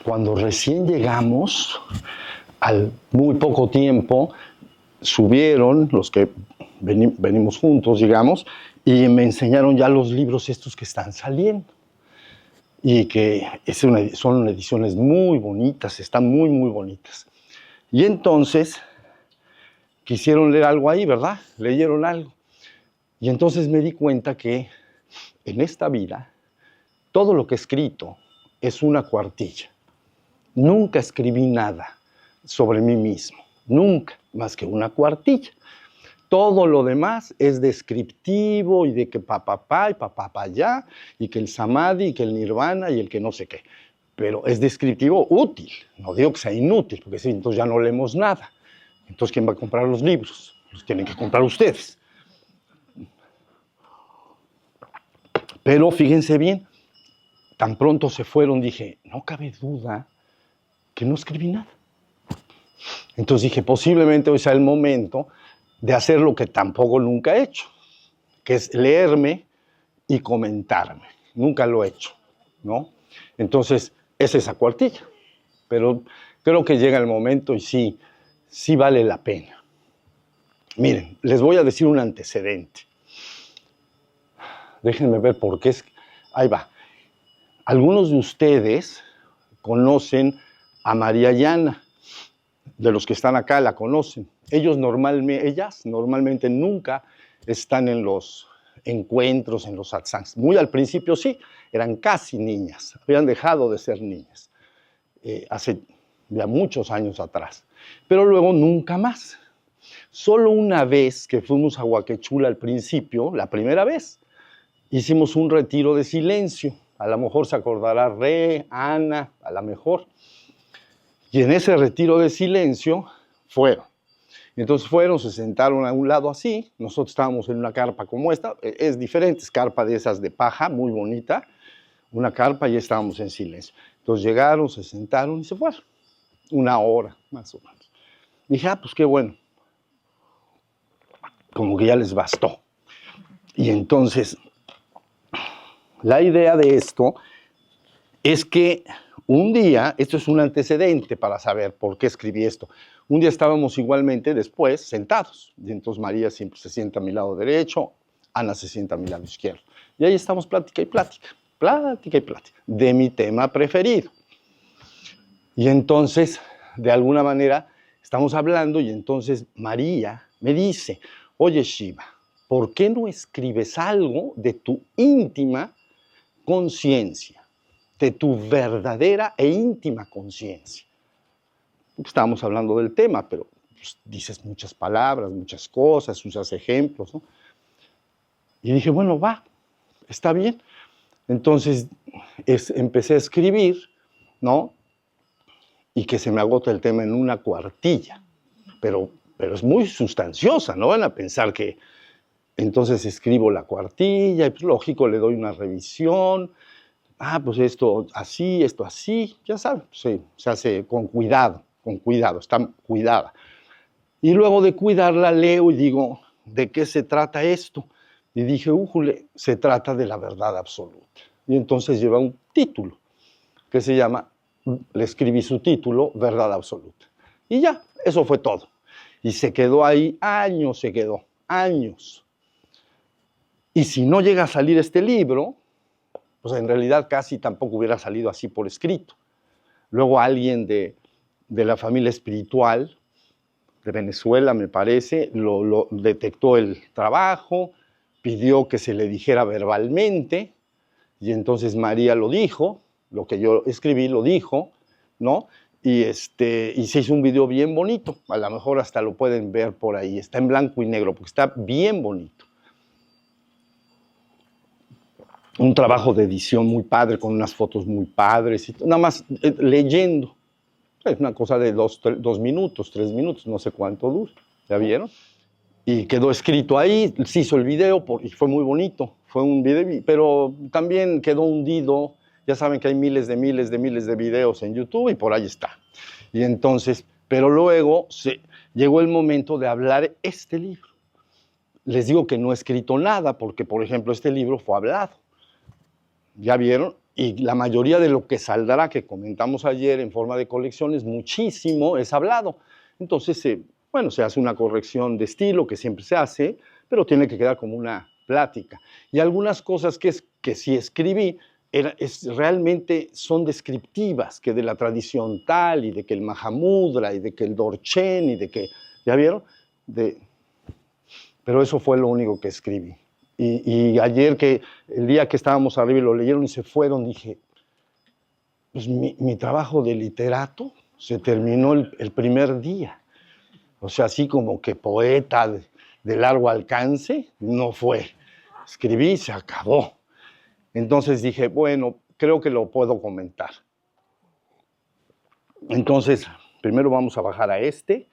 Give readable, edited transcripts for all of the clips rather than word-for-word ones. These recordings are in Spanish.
cuando recién llegamos, al muy poco tiempo, subieron los que venimos juntos, digamos, y me enseñaron ya los libros estos que están saliendo. Y que son ediciones muy bonitas, están muy, muy bonitas. Y entonces quisieron leer algo ahí, ¿verdad? Leyeron algo. Y entonces me di cuenta que en esta vida todo lo que he escrito es una cuartilla. Nunca escribí nada sobre mí mismo, nunca, más que una cuartilla. Todo lo demás es descriptivo y de que papá y papá allá, y que el samadhi, y que el nirvana, y el que no sé qué. Pero es descriptivo útil, no digo que sea inútil, porque si entonces ya no leemos nada. Entonces, ¿quién va a comprar los libros? Los tienen que comprar ustedes. Pero fíjense bien, tan pronto se fueron, dije, no cabe duda que no escribí nada. Entonces dije, posiblemente hoy sea el momento de hacer lo que tampoco nunca he hecho, que es leerme y comentarme. Nunca lo he hecho, ¿no? Entonces, es esa cuartilla. Pero creo que llega el momento y sí vale la pena. Miren, les voy a decir un antecedente. Déjenme ver por qué es... Ahí va. Algunos de ustedes conocen a María Yana. De los que están acá la conocen. Ellas normalmente nunca están en los encuentros, en los satsangs. Muy al principio sí, eran casi niñas, habían dejado de ser niñas, hace ya muchos años atrás. Pero luego nunca más. Solo una vez que fuimos a Huaquechula al principio, la primera vez, hicimos un retiro de silencio. A lo mejor se acordará Ana, a lo mejor. Y en ese retiro de silencio fueron. Entonces se sentaron a un lado así, nosotros estábamos en una carpa como esta, es diferente, es carpa de esas de paja, muy bonita, una carpa y estábamos en silencio. Entonces llegaron, se sentaron y se fueron, 1 hora más o menos. Dije, pues qué bueno, como que ya les bastó. Y entonces, la idea de esto es que un día, esto es un antecedente para saber por qué escribí esto. Un día estábamos igualmente después sentados. Y entonces María siempre se sienta a mi lado derecho, Ana se sienta a mi lado izquierdo. Y ahí estamos plática y plática, de mi tema preferido. Y entonces, de alguna manera, estamos hablando y entonces María me dice, oye Shiva, ¿por qué no escribes algo de tu íntima conciencia? De tu verdadera e íntima conciencia. Estábamos hablando del tema, pero pues, dices muchas palabras, muchas cosas, usas ejemplos, ¿no? Y dije, bueno, va, está bien. Entonces empecé a escribir, ¿no? Y que se me agota el tema en una cuartilla. Pero es muy sustanciosa, ¿no? Van a pensar que entonces escribo la cuartilla, y pues lógico, le doy una revisión. Pues esto así, ya saben, sí, se hace con cuidado, está cuidada. Y luego de cuidarla leo y digo, ¿de qué se trata esto? Y dije, se trata de la verdad absoluta. Y entonces lleva un título que se llama, le escribí su título, Verdad Absoluta. Y ya, eso fue todo. Y se quedó ahí años, años. Y si no llega a salir este libro, pues en realidad casi tampoco hubiera salido así por escrito. Luego alguien de la familia espiritual de Venezuela, me parece, lo detectó el trabajo, pidió que se le dijera verbalmente, y entonces María lo dijo, lo que yo escribí lo dijo, ¿no? Y se hizo un video bien bonito, a lo mejor hasta lo pueden ver por ahí, está en blanco y negro, porque está bien bonito. Un trabajo de edición muy padre, con unas fotos muy padres, y nada más leyendo. Es una cosa de 2 minutos, 3 minutos, no sé cuánto dura, ¿ya vieron? Y quedó escrito ahí, se hizo el video y fue muy bonito, fue un video, pero también quedó hundido. Ya saben que hay miles de videos en YouTube y por ahí está. Y entonces, pero luego llegó el momento de hablar este libro. Les digo que no he escrito nada porque, por ejemplo, este libro fue hablado. ¿Ya vieron? y la mayoría de lo que saldrá, que comentamos ayer en forma de colecciones, muchísimo es hablado. Entonces, bueno, se hace una corrección de estilo, que siempre se hace, pero tiene que quedar como una plática. Y algunas cosas que sí escribí, realmente son descriptivas, que de la tradición tal, y de que el Mahamudra, y de que el Dorchen, y de que, ¿ya vieron? Pero eso fue lo único que escribí. Y ayer, el día que estábamos arriba y lo leyeron y se fueron, dije, pues mi trabajo de literato se terminó el primer día. O sea, así como que poeta de largo alcance, no fue. Escribí, se acabó. Entonces dije, bueno, creo que lo puedo comentar. Entonces, primero vamos a bajar a este.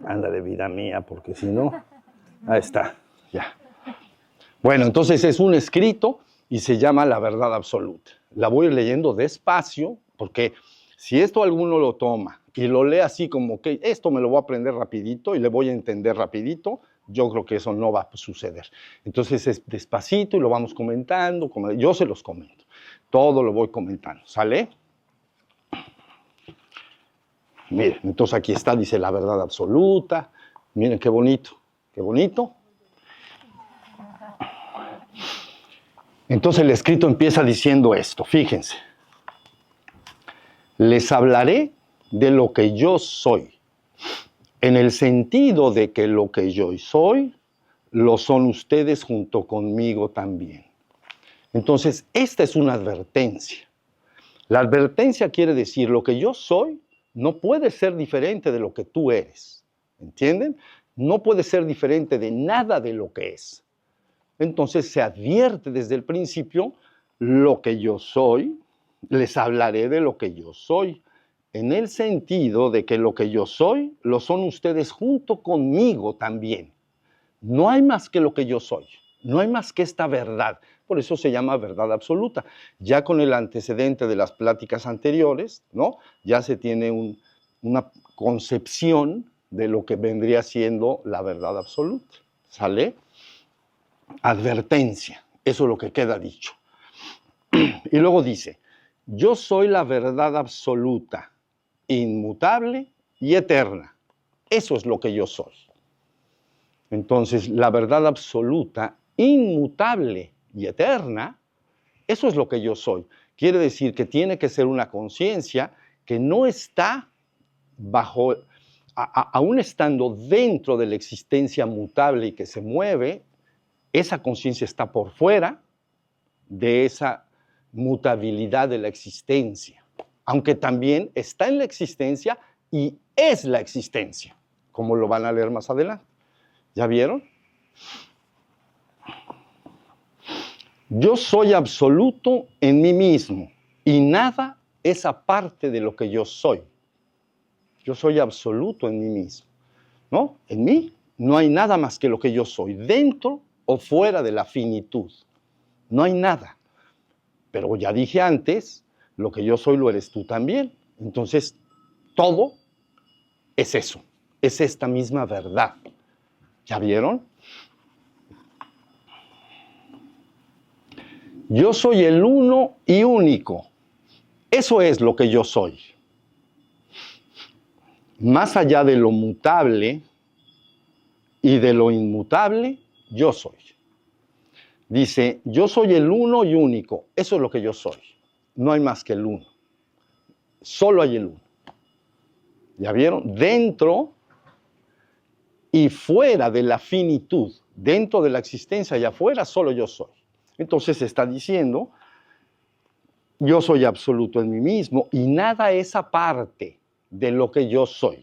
Ándale, vida mía, porque si no... Ahí está, ya. Bueno, entonces es un escrito y se llama La Verdad Absoluta. La voy leyendo despacio, porque si esto alguno lo toma y lo lee así como que esto me lo voy a aprender rapidito y le voy a entender rapidito, yo creo que eso no va a suceder. Entonces es despacito y lo vamos comentando, yo se los comento. Todo lo voy comentando, ¿sale? Miren, entonces aquí está, dice La Verdad Absoluta. Miren qué bonito, qué bonito. Entonces el escrito empieza diciendo esto, fíjense. Les hablaré de lo que yo soy, en el sentido de que lo que yo soy, lo son ustedes junto conmigo también. Entonces, esta es una advertencia. La advertencia quiere decir, lo que yo soy no puede ser diferente de lo que tú eres. ¿Entienden? No puede ser diferente de nada de lo que es. Entonces se advierte desde el principio lo que yo soy, les hablaré de lo que yo soy, en el sentido de que lo que yo soy lo son ustedes junto conmigo también. No hay más que lo que yo soy, no hay más que esta verdad. Por eso se llama verdad absoluta. Ya con el antecedente de las pláticas anteriores, ¿no? Ya se tiene una concepción de lo que vendría siendo la verdad absoluta. ¿Sale? Advertencia, eso es lo que queda dicho. Y luego dice, yo soy la verdad absoluta, inmutable y eterna. Eso es lo que yo soy. Entonces, la verdad absoluta, inmutable y eterna, eso es lo que yo soy. Quiere decir que tiene que ser una conciencia que no está bajo, aún estando dentro de la existencia mutable y que se mueve, esa conciencia está por fuera de esa mutabilidad de la existencia, aunque también está en la existencia y es la existencia, como lo van a leer más adelante. ¿Ya vieron? Yo soy absoluto en mí mismo y nada es aparte de lo que yo soy. Yo soy absoluto en mí mismo, ¿no? En mí no hay nada más que lo que yo soy, dentro o fuera de la finitud. No hay nada. Pero ya dije antes, lo que yo soy lo eres tú también. Entonces, todo es eso, es esta misma verdad. ¿Ya vieron? Yo soy el uno y único. Eso es lo que yo soy. Más allá de lo mutable y de lo inmutable, yo soy. Dice, yo soy el uno y único. Eso es lo que yo soy. No hay más que el uno. Solo hay el uno. ¿Ya vieron? Dentro y fuera de la finitud, dentro de la existencia y afuera, solo yo soy. Entonces está diciendo, yo soy absoluto en mí mismo y nada es aparte de lo que yo soy.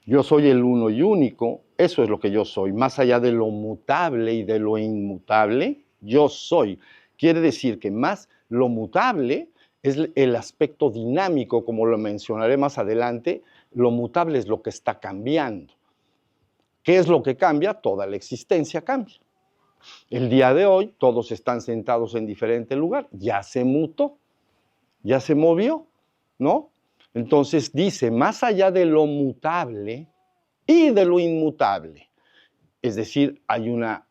Yo soy el uno y único, eso es lo que yo soy. Más allá de lo mutable y de lo inmutable, yo soy. Quiere decir que más lo mutable es el aspecto dinámico, como lo mencionaré más adelante. Lo mutable es lo que está cambiando. ¿Qué es lo que cambia? Toda la existencia cambia. El día de hoy todos están sentados en diferente lugar, ya se mutó, ya se movió, ¿no? Entonces dice, más allá de lo mutable y de lo inmutable, es decir, hay una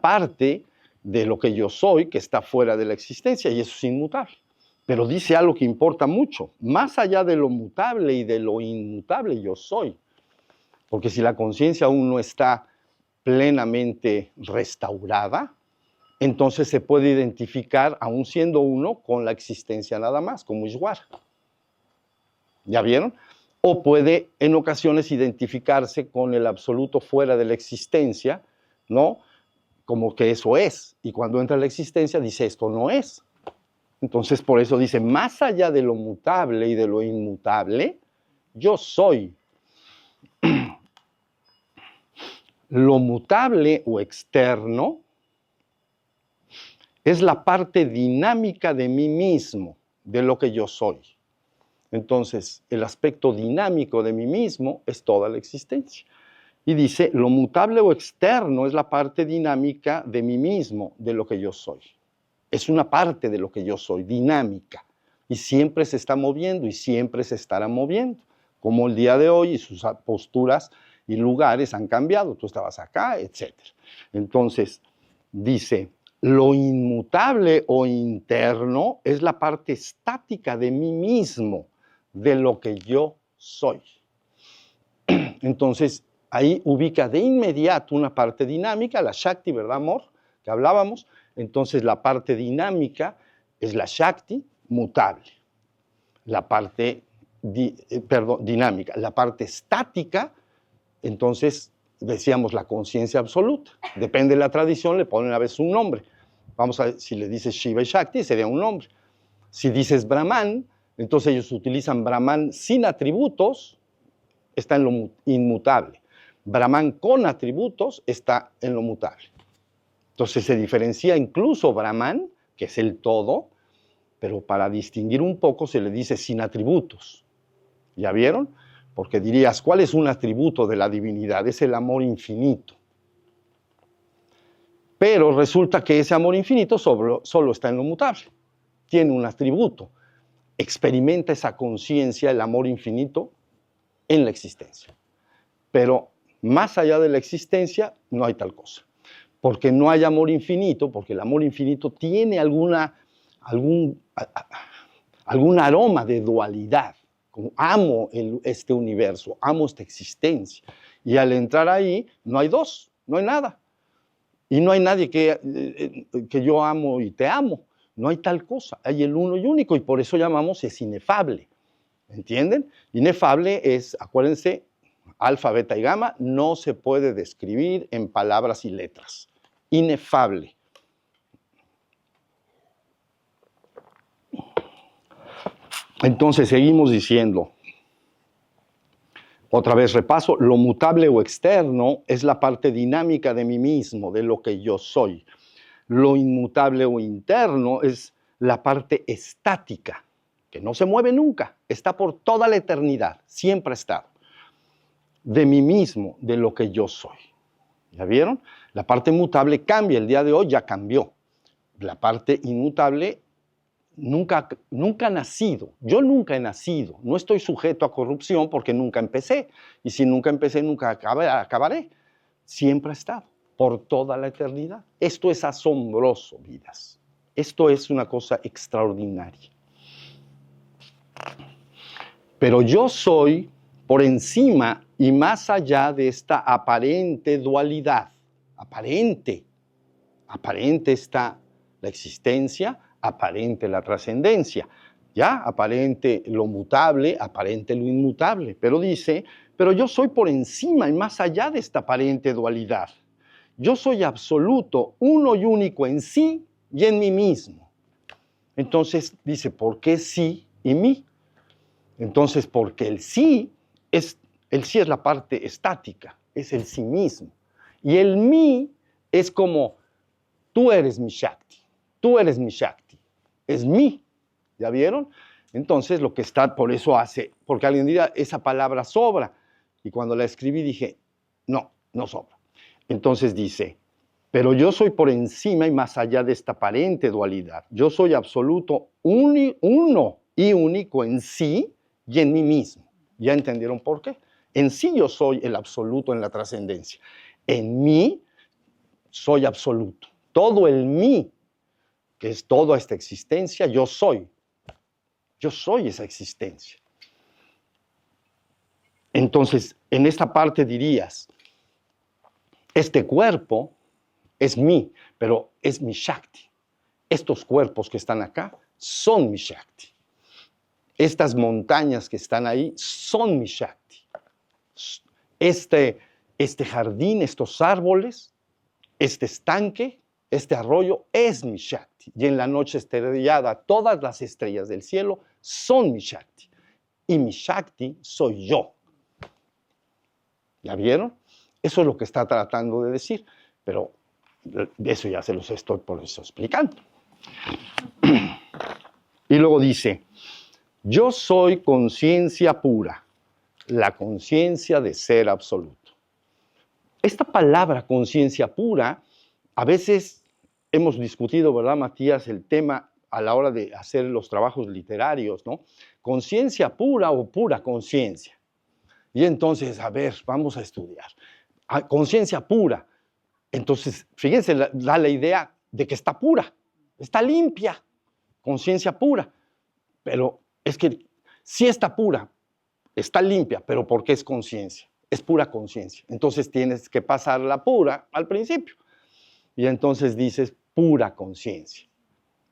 parte de lo que yo soy, que está fuera de la existencia, y eso es inmutable. Pero dice algo que importa mucho, más allá de lo mutable y de lo inmutable yo soy. Porque si la conciencia aún no está plenamente restaurada, entonces se puede identificar, aún siendo uno, con la existencia nada más, como Ishwara. ¿Ya vieron? O puede en ocasiones identificarse con el absoluto fuera de la existencia, ¿no? Como que eso es. Y cuando entra la existencia dice esto no es. Entonces por eso dice, más allá de lo mutable y de lo inmutable, yo soy. Lo mutable o externo es la parte dinámica de mí mismo, de lo que yo soy. Entonces, el aspecto dinámico de mí mismo es toda la existencia. Y dice, lo mutable o externo es la parte dinámica de mí mismo, de lo que yo soy. Es una parte de lo que yo soy, dinámica. Y siempre se está moviendo y siempre se estará moviendo. Como el día de hoy y sus posturas y lugares han cambiado. Tú estabas acá, etc. Entonces, dice, lo inmutable o interno es la parte estática de mí mismo, de lo que yo soy. Entonces, ahí ubica de inmediato una parte dinámica, la Shakti, ¿verdad, amor? Que hablábamos. Entonces, la parte dinámica es la Shakti mutable. La parte dinámica. La parte estática, entonces, decíamos la conciencia absoluta. Depende de la tradición, le ponen a veces un nombre. Vamos a ver, si le dices Shiva y Shakti, sería un nombre. Si dices Brahman, entonces ellos utilizan Brahman sin atributos, está en lo inmutable. Brahman con atributos está en lo mutable. Entonces se diferencia incluso Brahman, que es el todo, pero para distinguir un poco se le dice sin atributos. ¿Ya vieron? Porque dirías, ¿cuál es un atributo de la divinidad? Es el amor infinito. Pero resulta que ese amor infinito solo está en lo mutable. Tiene un atributo. Experimenta esa conciencia, el amor infinito, en la existencia. Pero más allá de la existencia, no hay tal cosa. Porque no hay amor infinito, porque el amor infinito tiene algún aroma de dualidad. Como amo este universo, amo esta existencia. Y al entrar ahí, no hay dos, no hay nada. Y no hay nadie que yo amo y te amo. No hay tal cosa, hay el uno y único, y por eso llamamos es inefable. ¿Entienden? Inefable es, acuérdense, alfa, beta y gamma, no se puede describir en palabras y letras. Inefable. Entonces seguimos diciendo, otra vez repaso, lo mutable o externo es la parte dinámica de mí mismo, de lo que yo soy. Lo inmutable o interno es la parte estática, que no se mueve nunca, está por toda la eternidad, siempre ha estado. De mí mismo, de lo que yo soy. ¿Ya vieron? La parte mutable cambia, el día de hoy ya cambió. La parte inmutable nunca ha nacido. Yo nunca he nacido, no estoy sujeto a corrupción porque nunca empecé. Y si nunca empecé, nunca acabaré. Siempre ha estado, por toda la eternidad. Esto es asombroso, vidas. Esto es una cosa extraordinaria. Pero yo soy por encima y más allá de esta aparente dualidad. Aparente está la existencia, aparente la trascendencia. ¿Ya? Aparente lo mutable, aparente lo inmutable. Pero dice, pero yo soy por encima y más allá de esta aparente dualidad. Yo soy absoluto, uno y único en sí y en mí mismo. Entonces dice, ¿por qué sí y mí? Entonces, porque el sí es la parte estática, es el sí mismo. Y el mí es como, tú eres mi Shakti, tú eres mi Shakti, es mí. ¿Ya vieron? Entonces, lo que está, por eso hace, porque alguien dirá, esa palabra sobra. Y cuando la escribí dije, no sobra. Entonces dice, pero yo soy por encima y más allá de esta aparente dualidad. Yo soy absoluto, uno y único en sí y en mí mismo. ¿Ya entendieron por qué? En sí yo soy el absoluto en la trascendencia. En mí soy absoluto. todo el mí, que es toda esta existencia, yo soy. Yo soy esa existencia. Entonces, en esta parte dirías, este cuerpo es mí, pero es mi Shakti. Estos cuerpos que están acá son mi Shakti. Estas montañas que están ahí son mi Shakti. Este jardín, estos árboles, este estanque, este arroyo es mi Shakti. Y en la noche estrellada, todas las estrellas del cielo son mi Shakti. Y mi Shakti soy yo. ¿Ya vieron? Eso es lo que está tratando de decir, pero eso ya se los estoy por eso explicando. Y luego dice, yo soy conciencia pura, la conciencia de ser absoluto. Esta palabra conciencia pura, a veces hemos discutido, ¿verdad, Matías, el tema a la hora de hacer los trabajos literarios, ¿no? Conciencia pura o pura conciencia. Y entonces, a ver, vamos a estudiar. Conciencia pura. Entonces, fíjense, da la idea de que está pura, está limpia, conciencia pura. Pero es que sí está pura, está limpia, pero ¿por qué es conciencia? Es pura conciencia. Entonces tienes que pasar la pura al principio. Y entonces dices pura conciencia.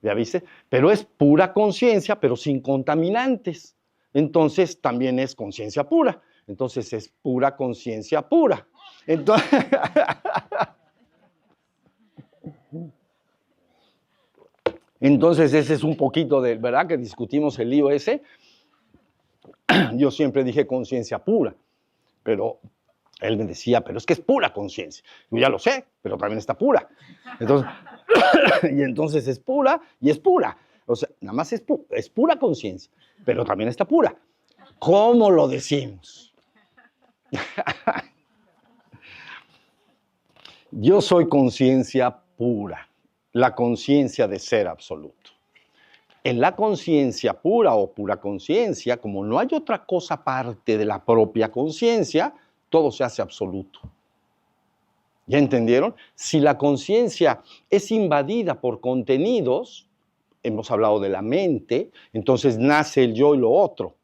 ¿Ya viste? Pero es pura conciencia, pero sin contaminantes. Entonces también es conciencia pura. Entonces es pura conciencia pura. Entonces ese es un poquito de, ¿verdad? Que discutimos el lío ese. Yo siempre dije conciencia pura, pero él me decía, pero es que es pura conciencia. Yo ya lo sé, pero también está pura. Entonces, y entonces es pura y es pura. O sea, nada más es pura conciencia, pero también está pura. ¿Cómo lo decimos? Yo soy conciencia pura, la conciencia de ser absoluto. En la conciencia pura o pura conciencia, como no hay otra cosa aparte de la propia conciencia, todo se hace absoluto. ¿Ya entendieron? Si la conciencia es invadida por contenidos, hemos hablado de la mente, entonces nace el yo y lo otro.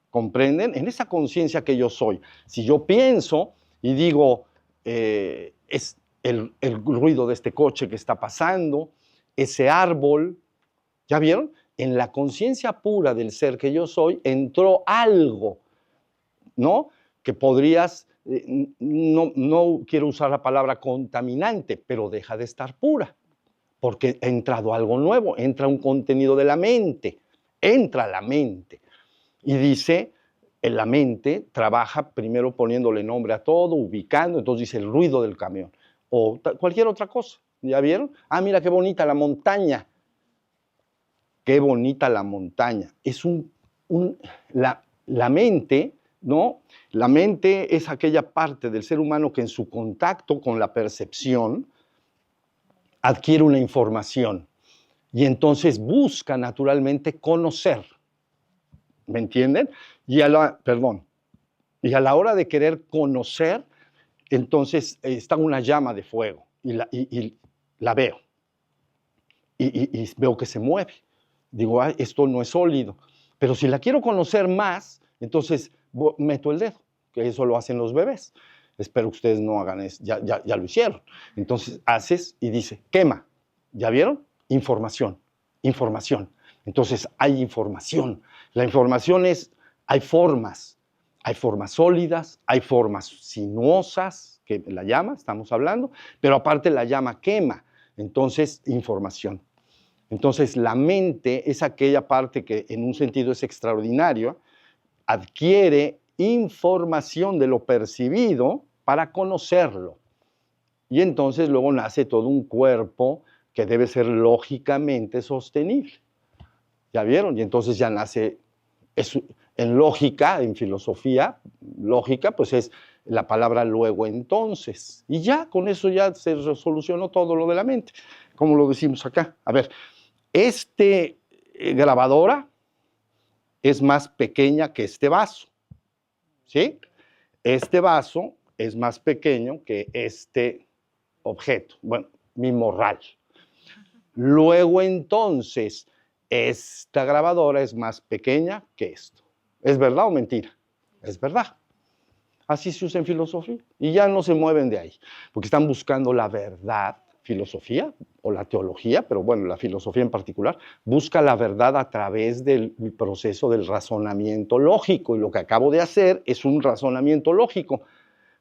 ¿Comprenden? En esa conciencia que yo soy, si yo pienso y digo, es el ruido de este coche que está pasando, ese árbol, ¿ya vieron? En la conciencia pura del ser que yo soy entró algo, ¿no? Que podrías, no quiero usar la palabra contaminante, pero deja de estar pura, porque ha entrado algo nuevo, entra un contenido de la mente, entra la mente. Y dice, en la mente trabaja primero poniéndole nombre a todo, ubicando, entonces dice el ruido del camión, o cualquier otra cosa, ¿ya vieron? Ah, mira qué bonita la montaña. Qué bonita la montaña. Es la mente, ¿no? La mente es aquella parte del ser humano que en su contacto con la percepción adquiere una información y entonces busca naturalmente conocer. ¿Me entienden? Y a la hora de querer conocer, entonces está una llama de fuego y la veo. Y veo que se mueve. Digo, esto no es sólido. Pero si la quiero conocer más, entonces meto el dedo, que eso lo hacen los bebés. Espero que ustedes no hagan eso, ya lo hicieron. Entonces haces y dice, quema. ¿Ya vieron? Información. Entonces hay información. La información hay formas sólidas, hay formas sinuosas, que la llama, estamos hablando, pero aparte la llama quema. Entonces, información. Entonces, la mente es aquella parte que en un sentido es extraordinario, adquiere información de lo percibido para conocerlo. Y entonces luego nace todo un cuerpo que debe ser lógicamente sostenible. ¿Ya vieron? Y entonces ya nace, en lógica, en filosofía, lógica, pues es la palabra luego entonces. Y ya, con eso ya se resolucionó todo lo de la mente, como lo decimos acá. A ver, grabadora es más pequeña que este vaso, ¿sí? Este vaso es más pequeño que este objeto, bueno, mi morral. Luego entonces, esta grabadora es más pequeña que esto. ¿Es verdad o mentira? Es verdad. Así se usa en filosofía y ya no se mueven de ahí, porque están buscando la verdad, filosofía o la teología, pero bueno, la filosofía en particular, busca la verdad a través del proceso del razonamiento lógico, y lo que acabo de hacer es un razonamiento lógico,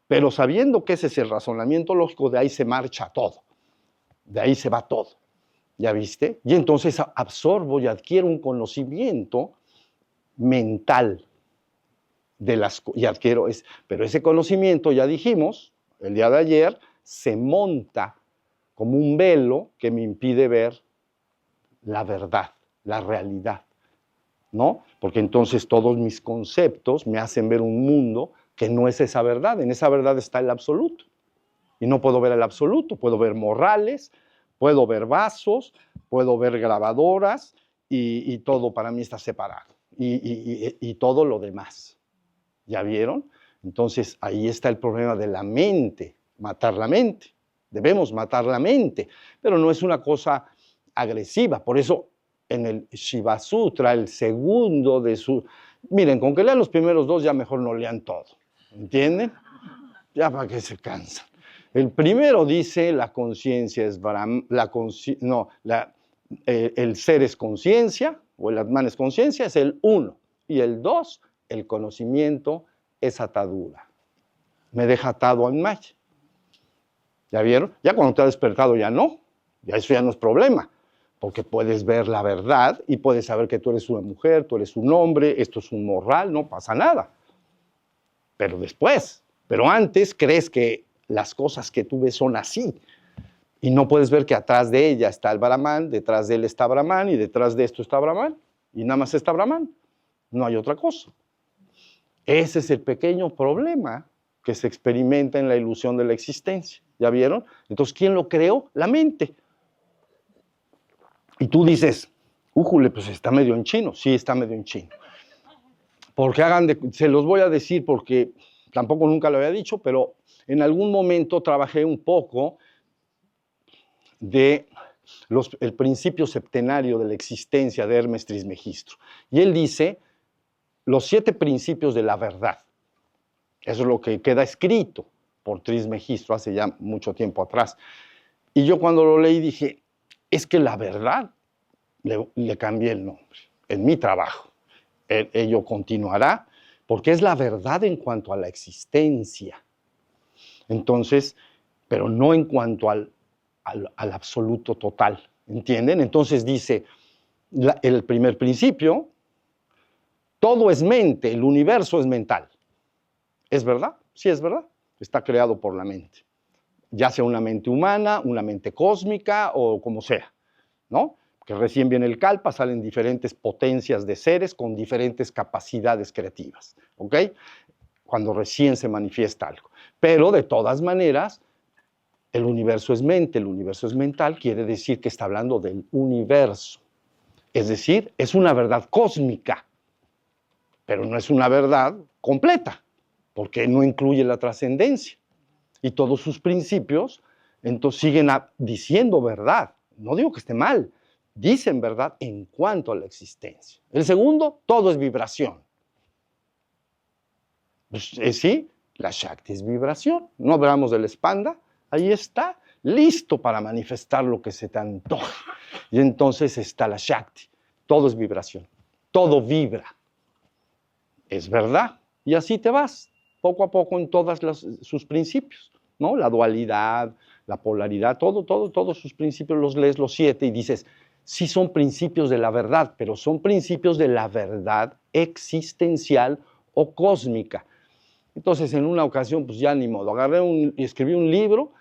pero sabiendo que ese es el razonamiento lógico, de ahí se marcha todo, de ahí se va todo, ¿ya viste? Y entonces absorbo y adquiero un conocimiento mental, y adquiero, pero ese conocimiento, ya dijimos, el día de ayer, se monta como un velo que me impide ver la verdad, la realidad, ¿no? Porque entonces todos mis conceptos me hacen ver un mundo que no es esa verdad. En esa verdad está el absoluto. Y no puedo ver el absoluto, puedo ver morrales, puedo ver vasos, puedo ver grabadoras, y todo para mí está separado. Y todo lo demás. ¿Ya vieron? Entonces, ahí está el problema de la mente, matar la mente. Debemos matar la mente, pero no es una cosa agresiva. Por eso, en el Shiva Sutra, el segundo de su... Miren, con que lean los primeros dos, ya mejor no lean todo. ¿Entienden? Ya para que se cansan. El primero dice, la conciencia es Brahman, el ser es conciencia, o el Atman es conciencia, es el uno. Y el dos, el conocimiento es atadura. Me deja atado en Maya. ¿Ya vieron? Ya cuando te ha despertado ya no. Ya eso ya no es problema. Porque puedes ver la verdad y puedes saber que tú eres una mujer, tú eres un hombre, esto es un morral, no pasa nada. Pero después, pero antes crees que las cosas que tú ves son así. Y no puedes ver que atrás de ella está el Brahman, detrás de él está Brahman y detrás de esto está Brahman. Y nada más está Brahman. No hay otra cosa. Ese es el pequeño problema que se experimenta en la ilusión de la existencia. ¿Ya vieron? Entonces, ¿quién lo creó? La mente. Y tú dices, újule, pues está medio en chino. Sí, está medio en chino. Porque se los voy a decir porque tampoco nunca lo había dicho, pero en algún momento trabajé un poco de el principio septenario de la existencia de Hermes Trismegistro. Y él dice los 7 principios de la verdad. Eso es lo que queda escrito por Trismegistro hace ya mucho tiempo atrás. Y yo cuando lo leí dije, es que la verdad le cambié el nombre en mi trabajo. Ello continuará porque es la verdad en cuanto a la existencia. Entonces, pero no en cuanto al absoluto total, ¿entienden? Entonces dice, el primer principio, todo es mente, el universo es mental. ¿Es verdad? Sí, es verdad. Está creado por la mente. Ya sea una mente humana, una mente cósmica o como sea, ¿no? Que recién viene el Kalpa, salen diferentes potencias de seres con diferentes capacidades creativas, ¿ok? Cuando recién se manifiesta algo. Pero de todas maneras, el universo es mente, el universo es mental, quiere decir que está hablando del universo. Es decir, es una verdad cósmica, pero no es una verdad completa, porque no incluye la trascendencia. Y todos sus principios, entonces siguen diciendo verdad. No digo que esté mal, dicen verdad en cuanto a la existencia. El segundo, todo es vibración. Pues, sí, la Shakti es vibración. No hablamos del Spanda, ahí está, listo para manifestar lo que se te antoja. Y entonces está la Shakti. Todo es vibración, todo vibra. Es verdad. Y así te vas, poco a poco en todos sus principios, ¿no? La dualidad, la polaridad, todos sus principios los lees los 7 y dices, sí son principios de la verdad, pero son principios de la verdad existencial o cósmica. Entonces, en una ocasión, pues ya ni modo, y escribí un libro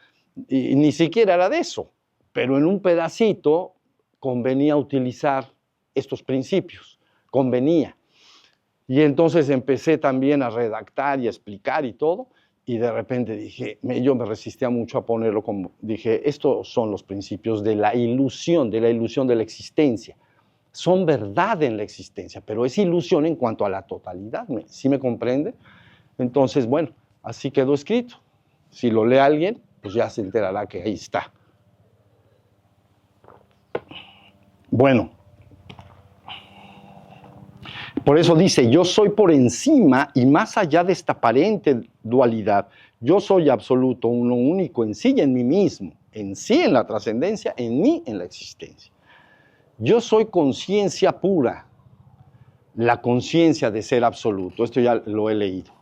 y ni siquiera era de eso, pero en un pedacito convenía utilizar estos principios, convenía. Y entonces empecé también a redactar y a explicar y todo, y de repente dije, yo me resistía mucho a ponerlo como, dije, estos son los principios de la ilusión de la existencia. Son verdad en la existencia, pero es ilusión en cuanto a la totalidad, ¿sí me comprende? Entonces, bueno, así quedó escrito. Si lo lee alguien, pues ya se enterará que ahí está. Bueno, por eso dice, yo soy por encima y más allá de esta aparente dualidad. Yo soy absoluto, uno único en sí y en mí mismo, en sí en la trascendencia, en mí en la existencia. Yo soy conciencia pura, la conciencia de ser absoluto. Esto ya lo he leído.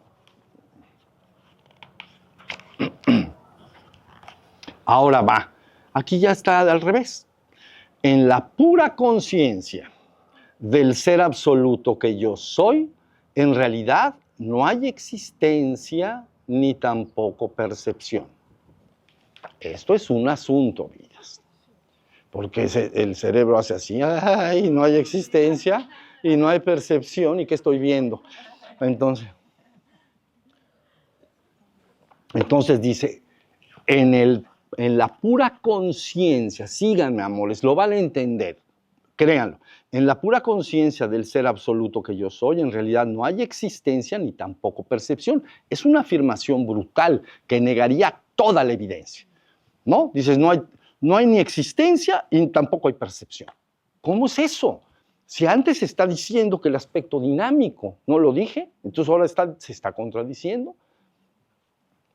Ahora va, aquí ya está al revés. En la pura conciencia del ser absoluto que yo soy, en realidad no hay existencia ni tampoco percepción. Esto es un asunto, vidas. Porque el cerebro hace así, ay, no hay existencia y no hay percepción, ¿y qué estoy viendo? Entonces dice, en la pura conciencia, síganme, amores, lo van a entender, créanlo, en la pura conciencia del ser absoluto que yo soy, en realidad no hay existencia ni tampoco percepción. Es una afirmación brutal que negaría toda la evidencia, ¿no? Dices, no hay ni existencia y tampoco hay percepción. ¿Cómo es eso? Si antes se está diciendo que el aspecto dinámico, ¿no lo dije? Entonces ahora se está contradiciendo.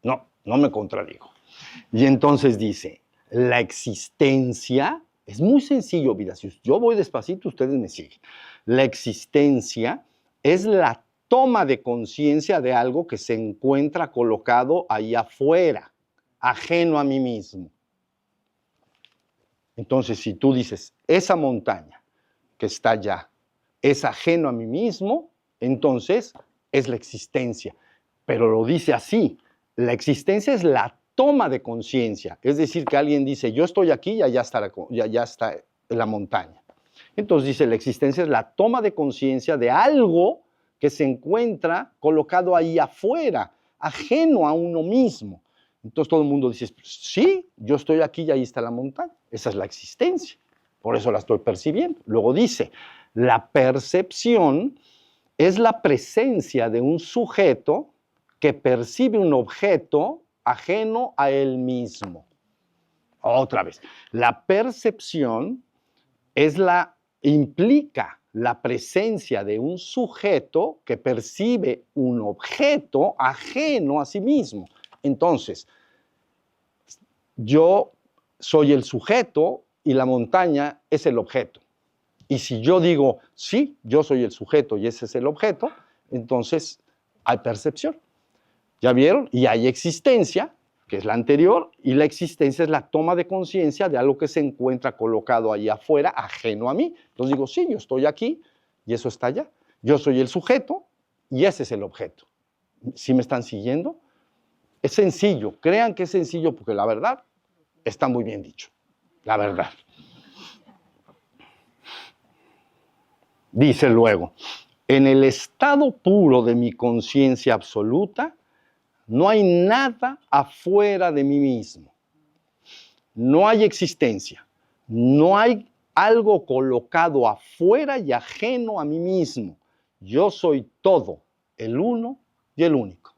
No, no me contradigo. Y entonces dice, la existencia, es muy sencillo, vida, si yo voy despacito, ustedes me siguen. La existencia es la toma de conciencia de algo que se encuentra colocado ahí afuera, ajeno a mí mismo. Entonces, si tú dices, esa montaña que está allá es ajeno a mí mismo, entonces es la existencia. Pero lo dice así, la existencia es la toma de conciencia, es decir, que alguien dice, yo estoy aquí y allá está la montaña. Entonces dice, la existencia es la toma de conciencia de algo que se encuentra colocado ahí afuera, ajeno a uno mismo. Entonces todo el mundo dice, sí, yo estoy aquí y ahí está la montaña. Esa es la existencia, por eso la estoy percibiendo. Luego dice, la percepción es la presencia de un sujeto que percibe un objeto ajeno a él mismo. Otra vez, la percepción implica la presencia de un sujeto que percibe un objeto ajeno a sí mismo. Entonces, yo soy el sujeto y la montaña es el objeto. Y si yo digo, sí, yo soy el sujeto y ese es el objeto, entonces hay percepción. ¿Ya vieron? Y hay existencia, que es la anterior, y la existencia es la toma de conciencia de algo que se encuentra colocado ahí afuera, ajeno a mí. Entonces digo, sí, yo estoy aquí y eso está allá. Yo soy el sujeto y ese es el objeto. ¿Sí me están siguiendo? Es sencillo, crean que es sencillo porque la verdad está muy bien dicho. La verdad. Dice luego, en el estado puro de mi conciencia absoluta, no hay nada afuera de mí mismo. No hay existencia. No hay algo colocado afuera y ajeno a mí mismo. Yo soy todo, el uno y el único.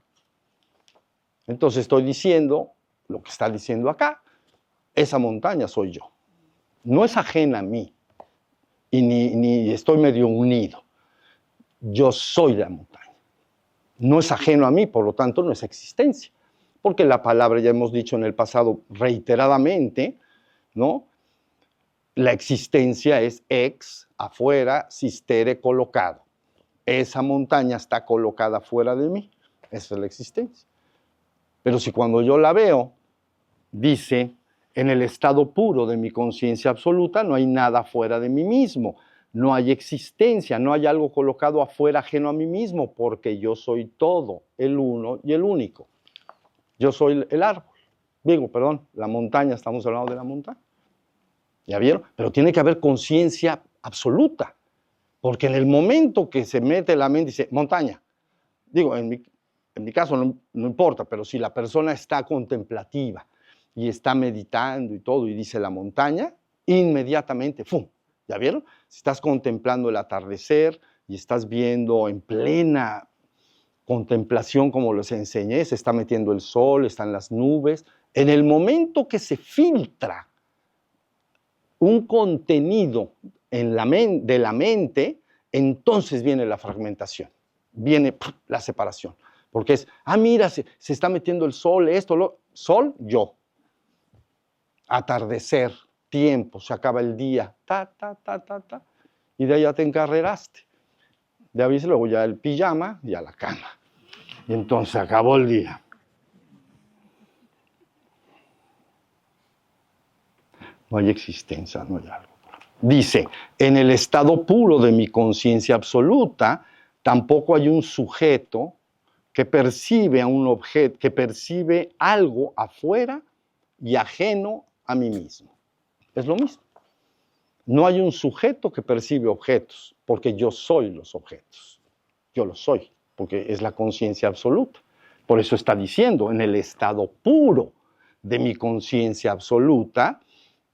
Entonces estoy diciendo lo que está diciendo acá. Esa montaña soy yo. No es ajena a mí. Y ni estoy medio unido. Yo soy la montaña. No es ajeno a mí, por lo tanto no es existencia. Porque la palabra, ya hemos dicho en el pasado reiteradamente, ¿no? La existencia es ex, afuera, sistere, colocado. Esa montaña está colocada fuera de mí. Esa es la existencia. Pero si cuando yo la veo, dice, en el estado puro de mi conciencia absoluta no hay nada fuera de mí mismo. No hay existencia, no hay algo colocado afuera ajeno a mí mismo, porque yo soy todo, el uno y el único. Yo soy el árbol. Digo, perdón, la montaña, estamos hablando de la montaña. ¿Ya vieron? Pero tiene que haber conciencia absoluta, porque en el momento que se mete la mente y dice, montaña, digo, en mi caso no importa, pero si la persona está contemplativa y está meditando y todo, y dice la montaña, inmediatamente, ¡fum! ¿Ya vieron? Si estás contemplando el atardecer y estás viendo en plena contemplación, como les enseñé, se está metiendo el sol, están las nubes. En el momento que se filtra un contenido de la mente, entonces viene la fragmentación, viene la separación. Porque es, mira, se está metiendo el sol, sol, yo. Atardecer, tiempo, se acaba el día, y de ahí ya te encarreraste. De ahí luego ya el pijama y a la cama. Y entonces acabó el día. No hay existencia, no hay algo. Dice, en el estado puro de mi conciencia absoluta, tampoco hay un sujeto que percibe a un objeto, que percibe algo afuera y ajeno a mí mismo. Es lo mismo. No hay un sujeto que percibe objetos, porque yo soy los objetos. Yo lo soy, porque es la conciencia absoluta. Por eso está diciendo, en el estado puro de mi conciencia absoluta,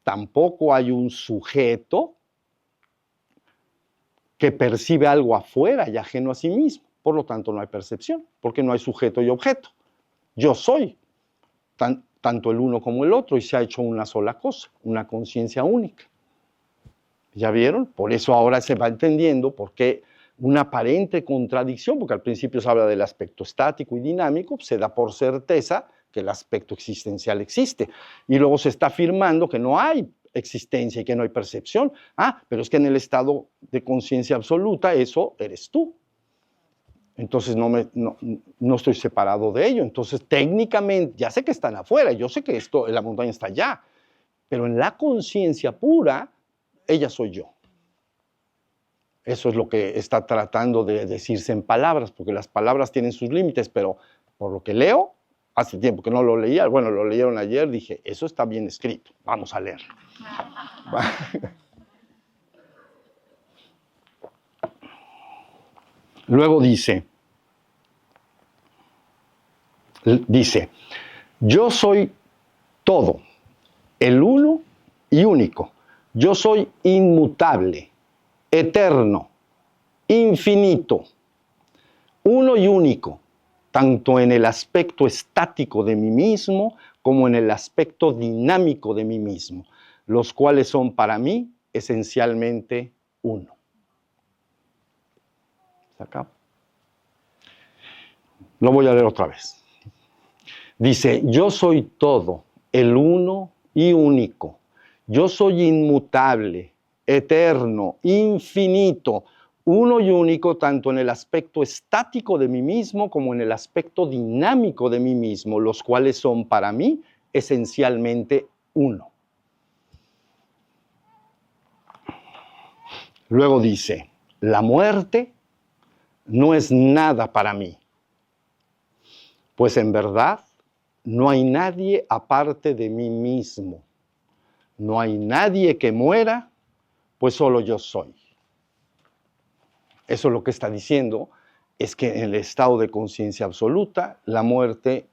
tampoco hay un sujeto que percibe algo afuera y ajeno a sí mismo. Por lo tanto, no hay percepción, porque no hay sujeto y objeto. Yo soy tanto el uno como el otro y se ha hecho una sola cosa, una conciencia única. ¿Ya vieron? Por eso ahora se va entendiendo por qué una aparente contradicción, porque al principio se habla del aspecto estático y dinámico, se da por certeza que el aspecto existencial existe. Y luego se está afirmando que no hay existencia y que no hay percepción. Pero es que en el estado de conciencia absoluta eso eres tú. Entonces no estoy separado de ello. Entonces técnicamente, ya sé que están afuera, yo sé que la montaña está allá, pero en la conciencia pura, ella soy yo. Eso es lo que está tratando de decirse en palabras, porque las palabras tienen sus límites, pero por lo que leo, hace tiempo que no lo leía, bueno, lo leyeron ayer, dije, eso está bien escrito, vamos a leerlo. Luego dice, yo soy todo, el uno y único. Yo soy inmutable, eterno, infinito, uno y único, tanto en el aspecto estático de mí mismo como en el aspecto dinámico de mí mismo, los cuales son para mí esencialmente uno. ¿Se acabó? Lo voy a leer otra vez. Dice, yo soy todo, el uno y único. Yo soy inmutable, eterno, infinito, uno y único tanto en el aspecto estático de mí mismo como en el aspecto dinámico de mí mismo, los cuales son para mí esencialmente uno. Luego dice, la muerte no es nada para mí, pues en verdad no hay nadie aparte de mí mismo. No hay nadie que muera, pues solo yo soy. Eso es lo que está diciendo, es que en el estado de conciencia absoluta, la muerte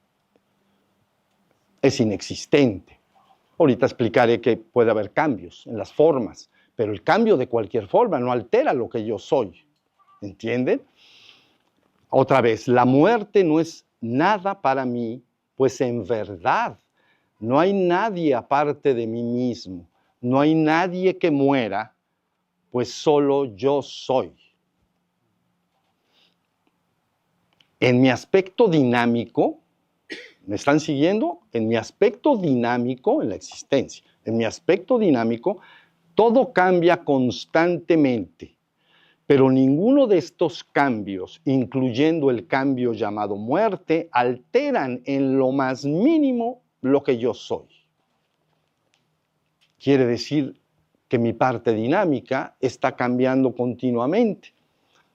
es inexistente. Ahorita explicaré que puede haber cambios en las formas, pero el cambio de cualquier forma no altera lo que yo soy. ¿Entienden? Otra vez, la muerte no es nada para mí, pues en verdad no hay nadie aparte de mí mismo. No hay nadie que muera, pues solo yo soy. En mi aspecto dinámico, ¿me están siguiendo? En mi aspecto dinámico, en la existencia, en mi aspecto dinámico, todo cambia constantemente, pero ninguno de estos cambios, incluyendo el cambio llamado muerte, alteran en lo más mínimo lo que yo soy. Quiere decir que mi parte dinámica está cambiando continuamente.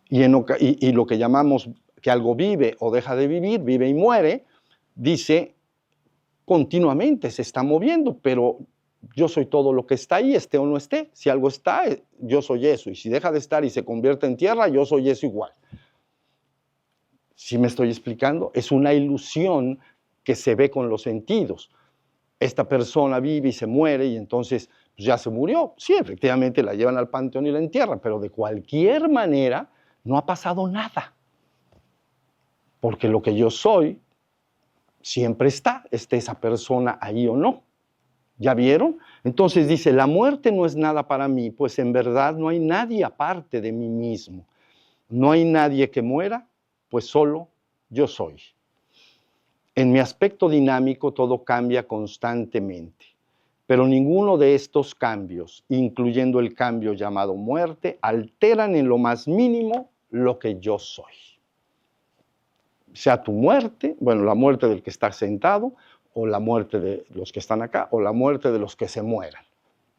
Y lo que llamamos que algo vive o deja de vivir, vive y muere, dice continuamente, se está moviendo, pero yo soy todo lo que está ahí, esté o no esté. Si algo está, yo soy eso. Y si deja de estar y se convierte en tierra, yo soy eso igual. ¿Sí me estoy explicando? Es una ilusión que se ve con los sentidos. Esta persona vive y se muere y entonces pues ya se murió. Sí, efectivamente la llevan al panteón y la entierran, pero de cualquier manera no ha pasado nada. Porque lo que yo soy siempre está, esté esa persona ahí o no. ¿Ya vieron? Entonces dice, la muerte no es nada para mí, pues en verdad no hay nadie aparte de mí mismo. No hay nadie que muera, pues solo yo soy. En mi aspecto dinámico todo cambia constantemente, pero ninguno de estos cambios, incluyendo el cambio llamado muerte, alteran en lo más mínimo lo que yo soy. Sea tu muerte, bueno, la muerte del que está sentado, o la muerte de los que están acá, o la muerte de los que se mueran.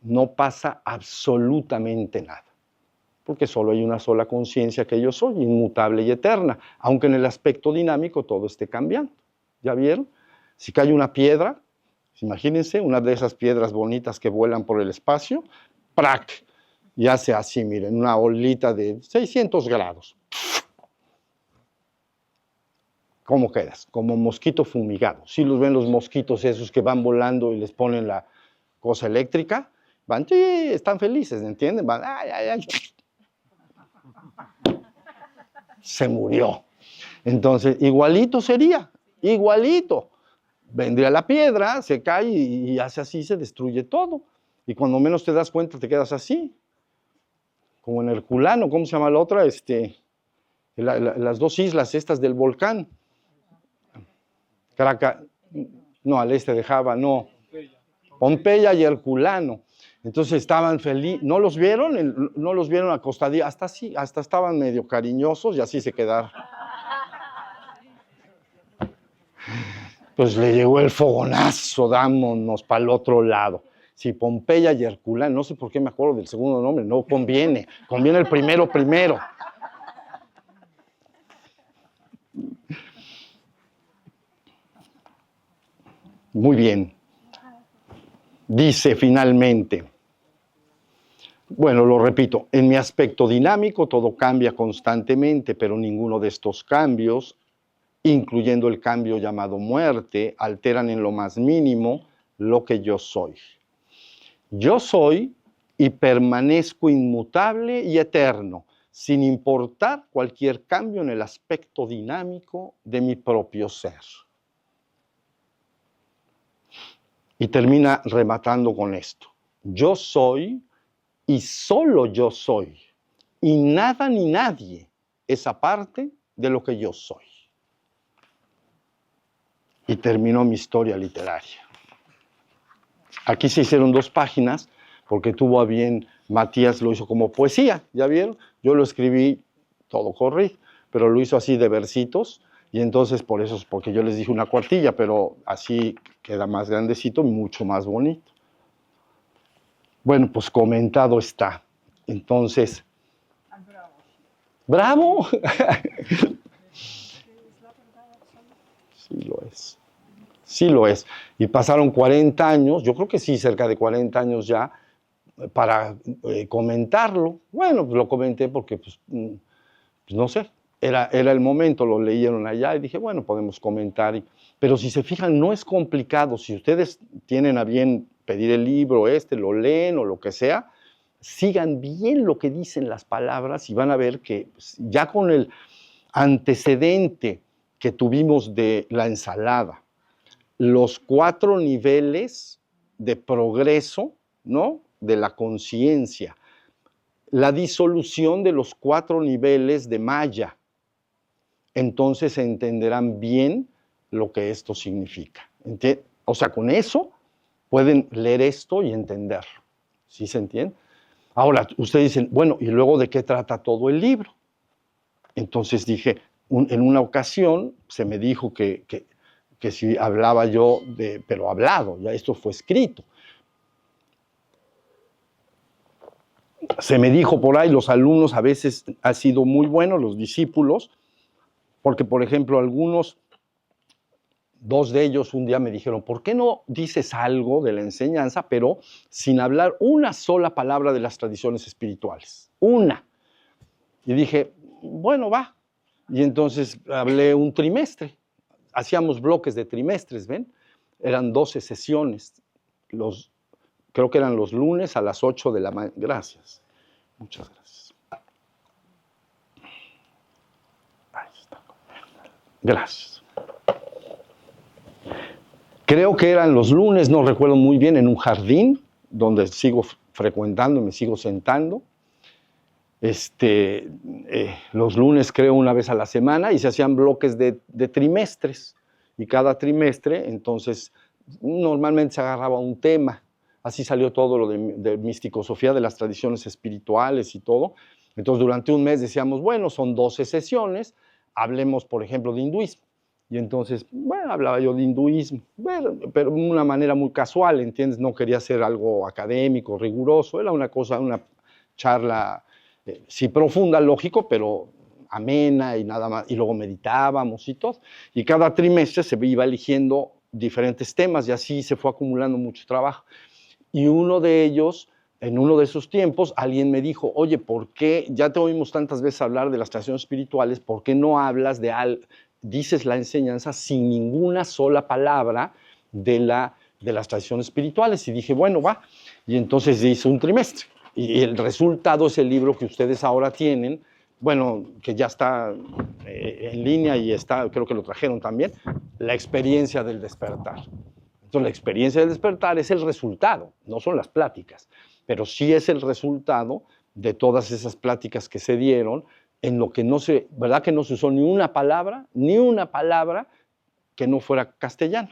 No pasa absolutamente nada, porque solo hay una sola conciencia que yo soy, inmutable y eterna, aunque en el aspecto dinámico todo esté cambiando. ¿Ya vieron? Si cae una piedra, imagínense, una de esas piedras bonitas que vuelan por el espacio, ¡prac! Y hace así, miren, una olita de 600 grados. ¿Cómo quedas? Como mosquito fumigado. Si los ven los mosquitos esos que van volando y les ponen la cosa eléctrica, van, sí, están felices, ¿entienden? Van, ay, ay, ay. Se murió. Entonces, igualito sería, igualito. Vendría la piedra, se cae y hace así, se destruye todo. Y cuando menos te das cuenta, te quedas así. Como en Herculano, ¿cómo se llama la otra? Las dos islas estas del volcán. No, al este de Java, no. Pompeya y Herculano. Entonces estaban felices, ¿no los vieron? No los vieron acostaditos, hasta así, hasta estaban medio cariñosos y así se quedaron. Pues le llegó el fogonazo, dámonos para el otro lado. Si Pompeya y Herculano, no sé por qué me acuerdo del segundo nombre, no conviene, conviene el primero. Muy bien. Dice finalmente, bueno, lo repito, en mi aspecto dinámico todo cambia constantemente, pero ninguno de estos cambios, incluyendo el cambio llamado muerte, alteran en lo más mínimo lo que yo soy. Yo soy y permanezco inmutable y eterno, sin importar cualquier cambio en el aspecto dinámico de mi propio ser. Y termina rematando con esto. Yo soy y solo yo soy, y nada ni nadie es aparte de lo que yo soy. Y terminó mi historia literaria. Aquí se hicieron 2 páginas, porque tuvo a bien, Matías lo hizo como poesía, ¿ya vieron? Yo lo escribí todo corrido, pero lo hizo así de versitos, y entonces por eso es porque yo les dije una cuartilla, pero así queda más grandecito, mucho más bonito. Bueno, pues comentado está. Entonces, ¡bravo! Sí lo es. Sí lo es. Y pasaron 40 años, yo creo que sí, cerca de 40 años ya, para comentarlo. Bueno, pues lo comenté porque, pues no sé, era el momento, lo leyeron allá y dije, bueno, podemos comentar. Pero si se fijan, no es complicado. Si ustedes tienen a bien pedir el libro lo leen o lo que sea, sigan bien lo que dicen las palabras y van a ver que pues, ya con el antecedente que tuvimos de la ensalada, los 4 niveles de progreso, ¿no?, de la conciencia, la disolución de los 4 niveles de Maya, entonces entenderán bien lo que esto significa. O sea, con eso pueden leer esto y entenderlo. ¿Sí se entiende? Ahora, ustedes dicen, bueno, ¿y luego de qué trata todo el libro? Entonces dije, en una ocasión se me dijo que si hablaba yo pero hablado, ya esto fue escrito. Se me dijo por ahí, los alumnos a veces han sido muy buenos, los discípulos, porque por ejemplo algunos, 2 de ellos un día me dijeron, ¿por qué no dices algo de la enseñanza, pero sin hablar una sola palabra de las tradiciones espirituales? Una. Y dije, bueno, va. Y entonces hablé un trimestre. Hacíamos bloques de trimestres, ¿ven? Eran 12 sesiones. Creo que eran los lunes a las 8 de la mañana. Gracias. Muchas gracias. Ahí está. Gracias. Creo que eran los lunes, no recuerdo muy bien, en un jardín donde sigo frecuentando, me sigo sentando. Los lunes creo una vez a la semana y se hacían bloques de trimestres. Y cada trimestre, entonces, normalmente se agarraba un tema. Así salió todo lo de misticosofía, de las tradiciones espirituales y todo. Entonces, durante un mes decíamos, bueno, son 12 sesiones, hablemos, por ejemplo, de hinduismo. Y entonces, bueno, hablaba yo de hinduismo, pero de una manera muy casual, ¿entiendes? No quería ser algo académico, riguroso, era una cosa, una charla, sí profunda, lógico, pero amena y nada más. Y luego meditábamos y todo. Y cada trimestre se iba eligiendo diferentes temas y así se fue acumulando mucho trabajo. Y uno de ellos, en uno de esos tiempos, alguien me dijo, oye, ¿por qué, ya te oímos tantas veces hablar de las tradiciones espirituales, ¿por qué no hablas dices la enseñanza sin ninguna sola palabra de las tradiciones espirituales? Y dije, bueno, va. Y entonces hice un trimestre. Y el resultado es el libro que ustedes ahora tienen, bueno, que ya está en línea y está, creo que lo trajeron también, La experiencia del despertar. Entonces, la experiencia del despertar es el resultado, no son las pláticas, pero sí es el resultado de todas esas pláticas que se dieron, en lo que no se, ¿verdad? Que no se usó ni una palabra que no fuera castellano.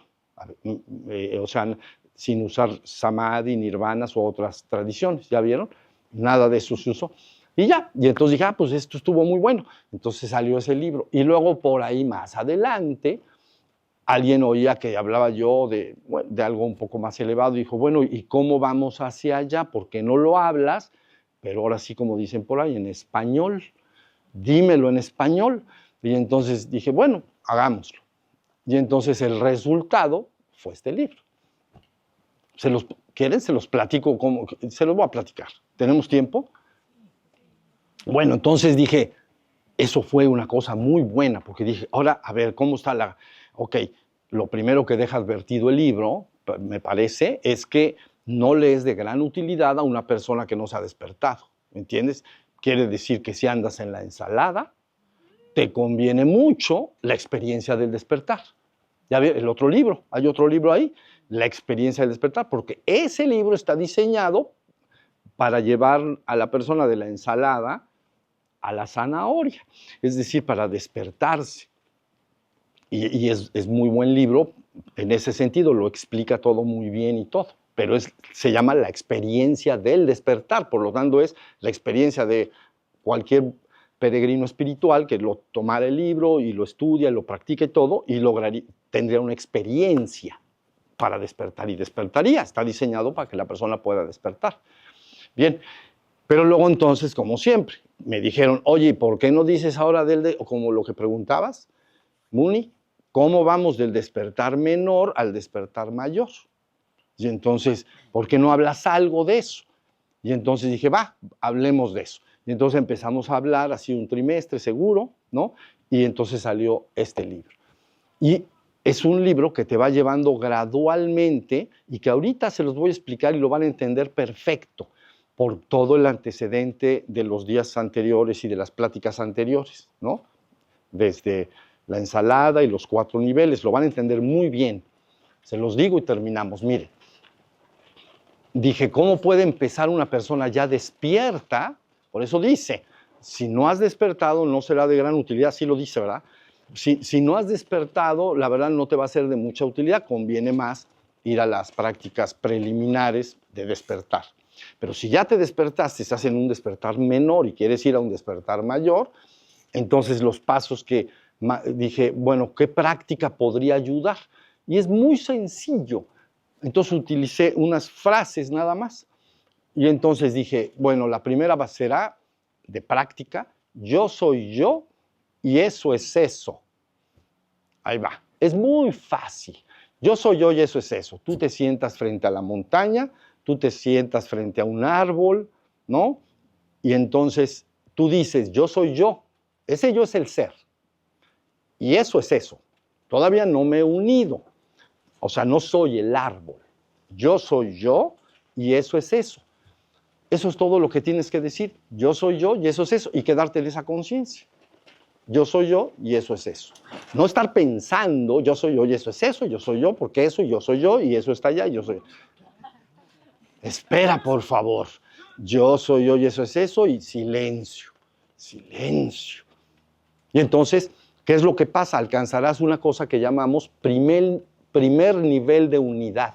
O sea, sin usar samadhi, nirvanas o otras tradiciones, ¿ya vieron? Nada de eso se usó. Y ya, y entonces dije, pues esto estuvo muy bueno. Entonces salió ese libro. Y luego por ahí más adelante, alguien oía que hablaba yo de algo un poco más elevado y dijo, bueno, ¿y cómo vamos hacia allá? ¿Por qué no lo hablas? Pero ahora sí, como dicen por ahí, en español. Dímelo en español. Y entonces dije, bueno, hagámoslo. Y entonces el resultado fue este libro. ¿Quieren? Se los platico, se los voy a platicar. ¿Tenemos tiempo? Bueno, entonces dije, eso fue una cosa muy buena, porque dije, ahora, a ver, ¿cómo está Ok, lo primero que deja advertido el libro, me parece, es que no le es de gran utilidad a una persona que no se ha despertado, ¿me entiendes? Quiere decir que si andas en la ensalada, te conviene mucho la experiencia del despertar. Ya ve, el otro libro, hay otro libro ahí, La experiencia del despertar, porque ese libro está diseñado para llevar a la persona de la ensalada a la zanahoria, es decir, para despertarse. Y es muy buen libro, en ese sentido lo explica todo muy bien y todo, pero se llama La experiencia del despertar, por lo tanto es la experiencia de cualquier peregrino espiritual que lo tomara el libro y lo estudia, lo practica y todo, y tendría una experiencia para despertar y despertaría, está diseñado para que la persona pueda despertar. Bien, pero luego entonces, como siempre, me dijeron, oye, ¿por qué no dices ahora como lo que preguntabas, Muni, cómo vamos del despertar menor al despertar mayor? Y entonces, ¿por qué no hablas algo de eso? Y entonces dije, va, hablemos de eso. Y entonces empezamos a hablar, así un trimestre seguro, ¿no? Y entonces salió este libro. Y es un libro que te va llevando gradualmente y que ahorita se los voy a explicar y lo van a entender perfecto por todo el antecedente de los días anteriores y de las pláticas anteriores, ¿no? Desde la ensalada y los 4 niveles, lo van a entender muy bien. Se los digo y terminamos. Mire, dije, ¿cómo puede empezar una persona ya despierta? Por eso dice, si no has despertado no será de gran utilidad, así lo dice, ¿verdad? Si no has despertado, la verdad no te va a ser de mucha utilidad, conviene más ir a las prácticas preliminares de despertar. Pero si ya te despertaste, estás en un despertar menor y quieres ir a un despertar mayor, entonces los pasos que dije, bueno, ¿qué práctica podría ayudar? Y es muy sencillo. Entonces utilicé unas frases nada más. Y entonces dije, bueno, la primera será de práctica, yo soy yo y eso es eso. Ahí va. Es muy fácil. Yo soy yo y eso es eso. Tú te sientas frente a la montaña, tú te sientas frente a un árbol, ¿no? Y entonces tú dices, yo soy yo. Ese yo es el ser. Y eso es eso. Todavía no me he unido. O sea, no soy el árbol. Yo soy yo y eso es eso. Eso es todo lo que tienes que decir. Yo soy yo y eso es eso. Y quedarte en esa conciencia. Yo soy yo y eso es eso. No estar pensando, yo soy yo y eso es eso, yo soy yo porque eso, y yo soy yo y eso está allá y yo soy yo. Espera, por favor. Yo soy yo y eso es eso y silencio, silencio. Y entonces, ¿qué es lo que pasa? Alcanzarás una cosa que llamamos primer nivel de unidad.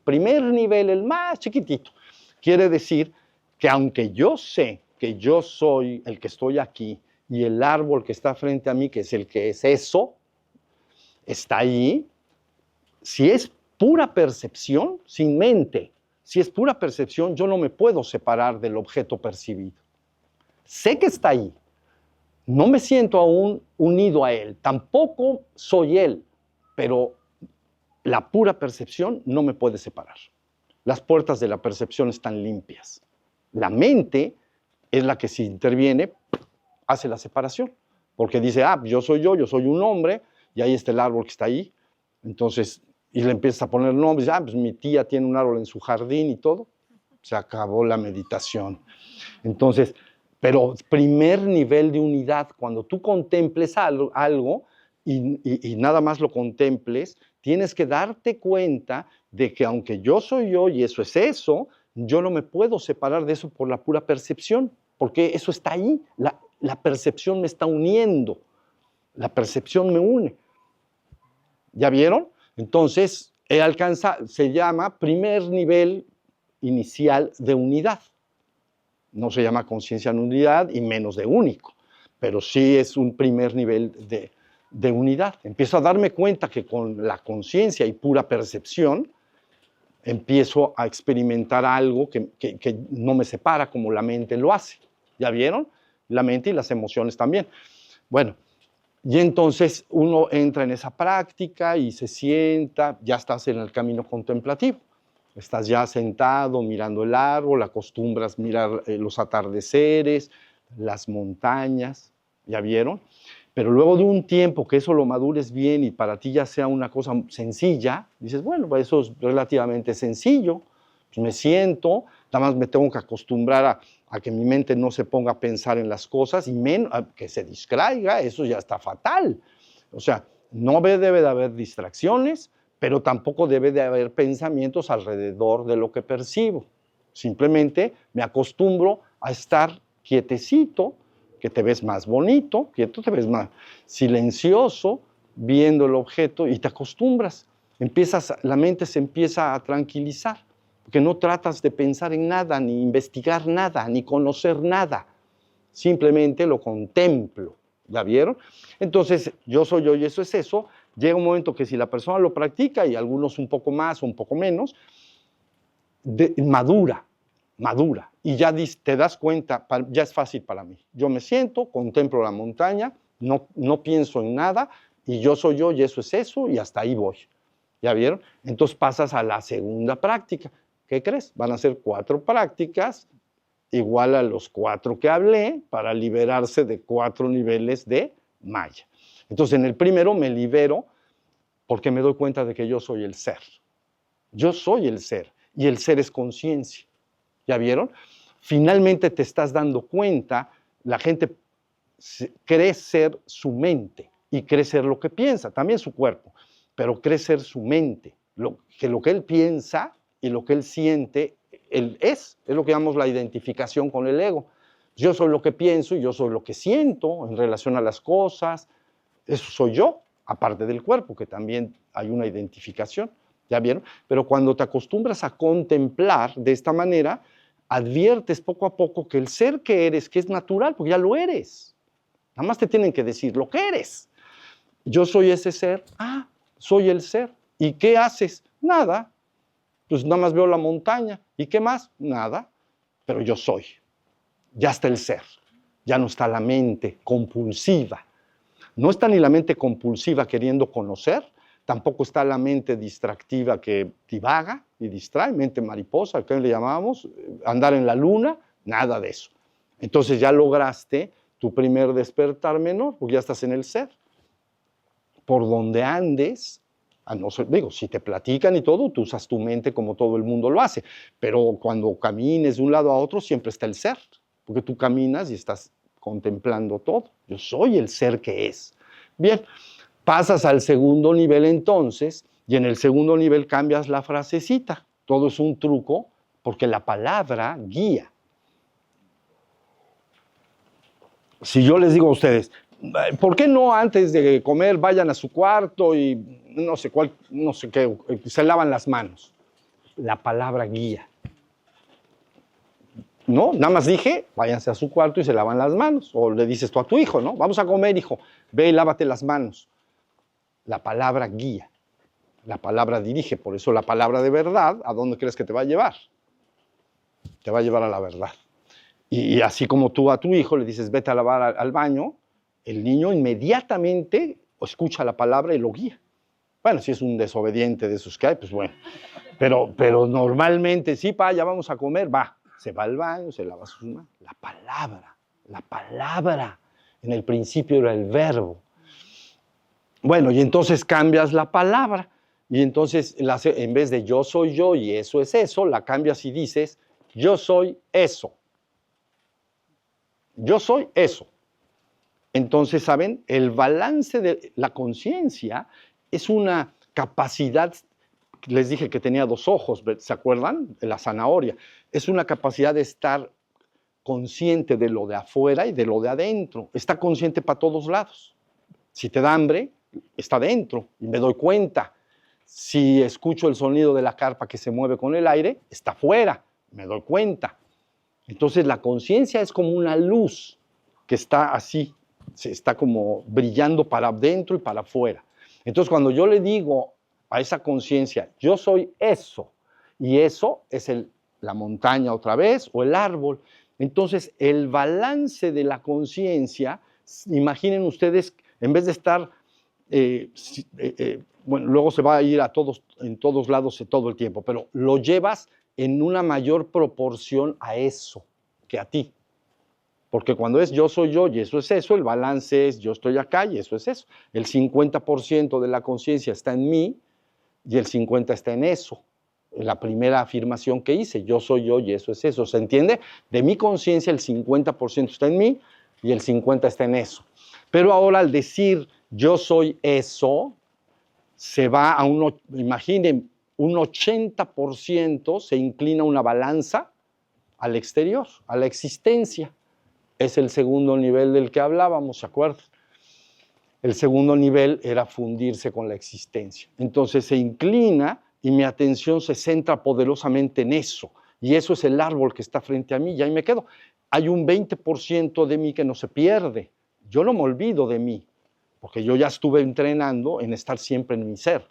Primer nivel, el más chiquitito. Quiere decir que aunque yo sé que yo soy el que estoy aquí y el árbol que está frente a mí, que es el que es eso, está ahí, si es pura percepción, sin mente, si es pura percepción, yo no me puedo separar del objeto percibido. Sé que está ahí, no me siento aún unido a él, tampoco soy él, pero la pura percepción no me puede separar. Las puertas de la percepción están limpias. La mente es la que si interviene, hace la separación, porque dice, yo soy un hombre, y ahí está el árbol que está ahí. Entonces, y le empiezas a poner nombres, pues mi tía tiene un árbol en su jardín y todo. Se acabó la meditación. Entonces, pero primer nivel de unidad, cuando tú contemples algo y nada más lo contemples, tienes que darte cuenta de que aunque yo soy yo y eso es eso, yo no me puedo separar de eso por la pura percepción, porque eso está ahí, la percepción me está uniendo, la percepción me une. ¿Ya vieron? Entonces, se llama primer nivel inicial de unidad. No se llama conciencia en unidad y menos de único, pero sí es un primer nivel de unidad. Empiezo a darme cuenta que con la conciencia y pura percepción empiezo a experimentar algo que no me separa como la mente lo hace. ¿Ya vieron? La mente y las emociones también. Bueno, y entonces uno entra en esa práctica y se sienta, ya estás en el camino contemplativo. Estás ya sentado mirando el árbol, acostumbras mirar los atardeceres, las montañas, ¿ya vieron? Pero luego de un tiempo que eso lo madures bien y para ti ya sea una cosa sencilla, dices, bueno, pues eso es relativamente sencillo, pues me siento, nada más me tengo que acostumbrar a que mi mente no se ponga a pensar en las cosas y que se distraiga, eso ya está fatal. O sea, no debe de haber distracciones, pero tampoco debe de haber pensamientos alrededor de lo que percibo. Simplemente me acostumbro a estar quietecito, que te ves más bonito, quieto, te ves más silencioso, viendo el objeto y te acostumbras. La mente se empieza a tranquilizar, porque no tratas de pensar en nada, ni investigar nada, ni conocer nada. Simplemente lo contemplo. ¿Ya vieron? Entonces, yo soy yo y eso es eso. Llega un momento que si la persona lo practica, y algunos un poco más o un poco menos, madura, y ya te das cuenta, ya es fácil para mí. Yo me siento, contemplo la montaña, no pienso en nada, y yo soy yo y eso es eso, y hasta ahí voy. ¿Ya vieron? Entonces pasas a la segunda práctica. ¿Qué crees? Van a ser 4 prácticas, igual a los 4 que hablé, para liberarse de 4 niveles de Maya. Entonces, en el primero me libero porque me doy cuenta de que yo soy el ser. Yo soy el ser, y el ser es conciencia. ¿Ya vieron? Finalmente te estás dando cuenta, la gente cree ser su mente y cree ser lo que piensa, también su cuerpo, pero cree ser su mente, lo que él piensa y lo que él siente, él es lo que llamamos la identificación con el ego. Yo soy lo que pienso y yo soy lo que siento en relación a las cosas, eso soy yo, aparte del cuerpo, que también hay una identificación. ¿Ya vieron? Pero cuando te acostumbras a contemplar de esta manera, adviertes poco a poco que el ser que eres, que es natural, porque ya lo eres. Nada más te tienen que decir lo que eres. Yo soy ese ser, soy el ser. ¿Y qué haces? Nada. Pues nada más veo la montaña. ¿Y qué más? Nada. Pero yo soy. Ya está el ser. Ya no está la mente compulsiva. No está ni la mente compulsiva queriendo conocer, tampoco está la mente distractiva que divaga y distrae, mente mariposa, que le llamamos, andar en la luna, nada de eso. Entonces ya lograste tu primer despertar menor, porque ya estás en el ser. Por donde andes, si te platican y todo, tú usas tu mente como todo el mundo lo hace, pero cuando camines de un lado a otro siempre está el ser, porque tú caminas y estás contemplando todo. Yo soy el ser que es. Bien, pasas al segundo nivel entonces, y en el segundo nivel cambias la frasecita. Todo es un truco, porque la palabra guía. Si yo les digo a ustedes, ¿por qué no antes de comer vayan a su cuarto y no sé qué, se lavan las manos? La palabra guía. No, nada más dije, váyanse a su cuarto y se lavan las manos. O le dices tú a tu hijo, ¿no? Vamos a comer, hijo, ve y lávate las manos. La palabra guía, la palabra dirige. Por eso la palabra de verdad, ¿a dónde crees que te va a llevar? Te va a llevar a la verdad. Y así como tú a tu hijo le dices, vete a lavar al baño, el niño inmediatamente escucha la palabra y lo guía. Bueno, si es un desobediente de esos que hay, pues bueno. Pero normalmente, sí, pa, ya vamos a comer, va. Se va al baño, se lava sus manos. La palabra. En el principio era el verbo. Bueno, y entonces cambias la palabra. Y entonces, en vez de yo soy yo y eso es eso, la cambias y dices, yo soy eso. Yo soy eso. Entonces, ¿saben? El balance de la conciencia es una capacidad, les dije que tenía dos ojos, ¿se acuerdan? La zanahoria. Es una capacidad de estar consciente de lo de afuera y de lo de adentro. Está consciente para todos lados. Si te da hambre, está dentro y me doy cuenta. Si escucho el sonido de la carpa que se mueve con el aire, está afuera, me doy cuenta. Entonces la conciencia es como una luz que está así, está como brillando para adentro y para afuera. Entonces cuando yo le digo a esa conciencia, yo soy eso, y eso es la montaña otra vez o el árbol, entonces el balance de la conciencia, imaginen ustedes, en vez de estar, bueno, luego se va a ir en todos lados todo el tiempo, pero lo llevas en una mayor proporción a eso que a ti. Porque cuando es yo soy yo y eso es eso, el balance es yo estoy acá y eso es eso. El 50% de la conciencia está en mí y el 50% está en eso. En la primera afirmación que hice, yo soy yo y eso es eso. ¿Se entiende? De mi conciencia el 50% está en mí y el 50% está en eso. Pero ahora al decir yo soy eso, se va a imaginen, un 80% se inclina una balanza al exterior, a la existencia. Es el segundo nivel del que hablábamos, ¿se acuerdan? El segundo nivel era fundirse con la existencia. Entonces se inclina y mi atención se centra poderosamente en eso. Y eso es el árbol que está frente a mí y ahí me quedo. Hay un 20% de mí que no se pierde. Yo no me olvido de mí, porque yo ya estuve entrenando en estar siempre en mi ser.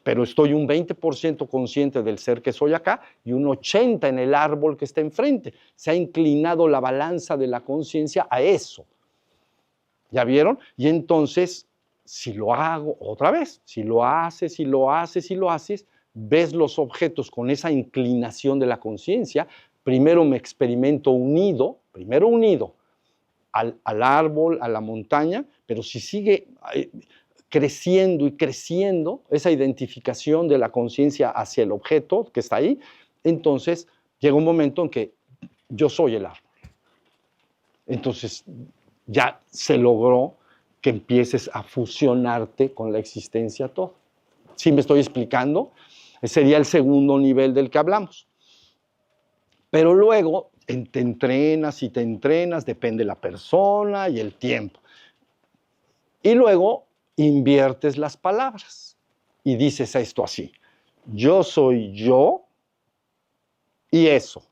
Pero estoy un 20% consciente del ser que soy acá y un 80% en el árbol que está enfrente. Se ha inclinado la balanza de la conciencia a eso. ¿Ya vieron? Y entonces, si lo hago otra vez, si lo haces, ves los objetos con esa inclinación de la conciencia, primero me experimento unido al árbol, a la montaña, pero si sigue creciendo y creciendo esa identificación de la conciencia hacia el objeto que está ahí, entonces llega un momento en que yo soy el árbol. Entonces ya se logró que empieces a fusionarte con la existencia todo. ¿Sí me estoy explicando? Sería el segundo nivel del que hablamos. Pero luego te entrenas, depende de la persona y el tiempo. Y luego inviertes las palabras y dices esto así: yo soy yo y eso,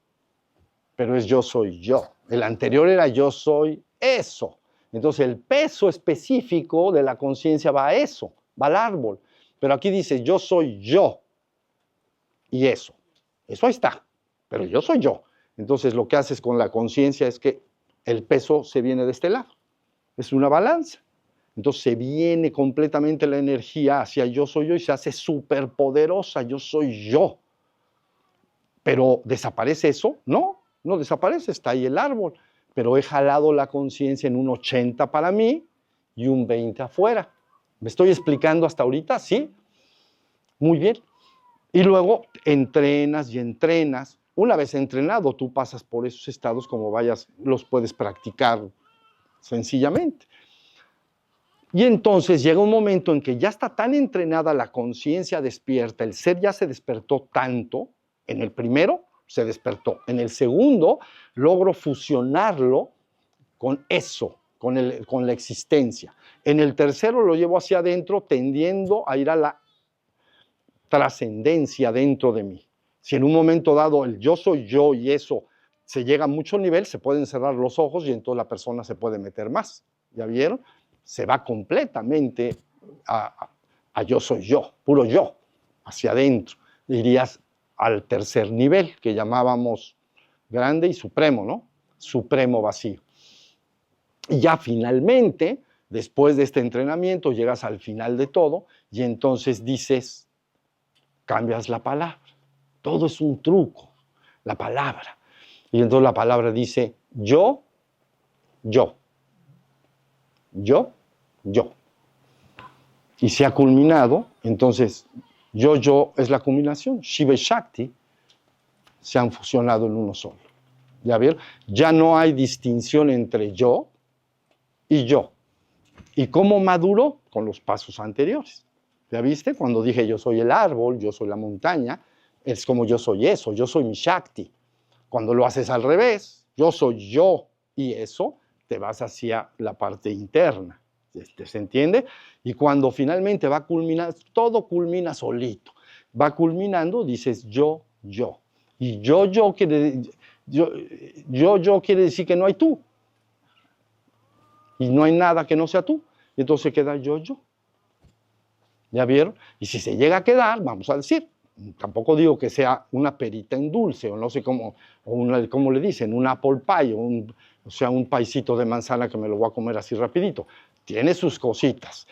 pero es yo soy yo. El anterior era yo soy eso. Entonces el peso específico de la conciencia va a eso, va al árbol. Pero aquí dice yo soy yo y eso. Eso ahí está, pero yo soy yo. Entonces lo que haces con la conciencia es que el peso se viene de este lado. Es una balanza. Entonces se viene completamente la energía hacia yo soy yo y se hace súper poderosa, yo soy yo. Pero ¿desaparece eso? No, no desaparece, está ahí el árbol. Pero he jalado la conciencia en un 80 para mí y un 20 afuera. ¿Me estoy explicando hasta ahorita? ¿Sí? Muy bien. Y luego entrenas y entrenas. Una vez entrenado, tú pasas por esos estados como vayas, los puedes practicar sencillamente. Y entonces llega un momento en que ya está tan entrenada la conciencia despierta, el ser ya se despertó tanto, en el primero se despertó, en el segundo logro fusionarlo con eso, con la existencia. En el tercero lo llevo hacia adentro, tendiendo a ir a la trascendencia dentro de mí. Si en un momento dado el yo soy yo y eso se llega a mucho nivel, se pueden cerrar los ojos y entonces la persona se puede meter más. ¿Ya vieron? Se va completamente a yo soy yo, puro yo, hacia adentro. Dirías al tercer nivel, que llamábamos grande y supremo, ¿no? Supremo vacío. Y ya finalmente, después de este entrenamiento, llegas al final de todo y entonces dices, cambias la palabra. Todo es un truco, la palabra. Y entonces la palabra dice, yo, yo. Yo, yo. Y se ha culminado, entonces, yo es la culminación. Shiva y Shakti se han fusionado en uno solo. ¿Ya vieron? Ya no hay distinción entre yo y yo. ¿Y cómo maduró? Con los pasos anteriores. ¿Ya viste? Cuando dije yo soy el árbol, yo soy la montaña, es como yo soy eso, yo soy mi Shakti. Cuando lo haces al revés, yo soy yo y eso, te vas hacia la parte interna. ¿Se entiende? Y cuando finalmente va a culminar, todo culmina solito. Va culminando, dices yo, yo. Y yo quiere decir que no hay tú. Y no hay nada que no sea tú. Y entonces queda yo. ¿Ya vieron? Y si se llega a quedar, vamos a decir, tampoco digo que sea una perita en dulce, o no sé cómo, ¿cómo le dicen? Un apple pie, o sea, un paisito de manzana que me lo voy a comer así rapidito. Tiene sus cositas,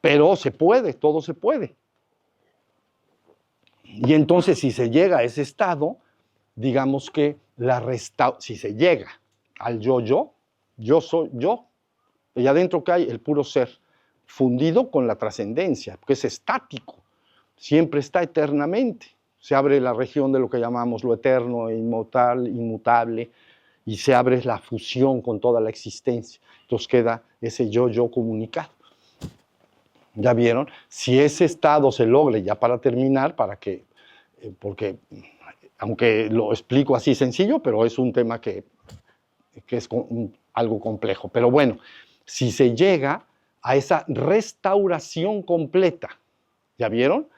pero se puede, todo se puede. Y entonces si se llega a ese estado, digamos que si se llega al yo soy yo, y adentro que hay el puro ser, fundido con la trascendencia, porque es estático, siempre está eternamente. Se abre la región de lo que llamamos lo eterno e inmutable, y se abre la fusión con toda la existencia. Entonces queda ese yo comunicado. ¿Ya vieron? Si ese estado se logra, ya para terminar, porque aunque lo explico así sencillo, pero es un tema que es algo complejo. Pero bueno, si se llega a esa restauración completa, ¿ya vieron?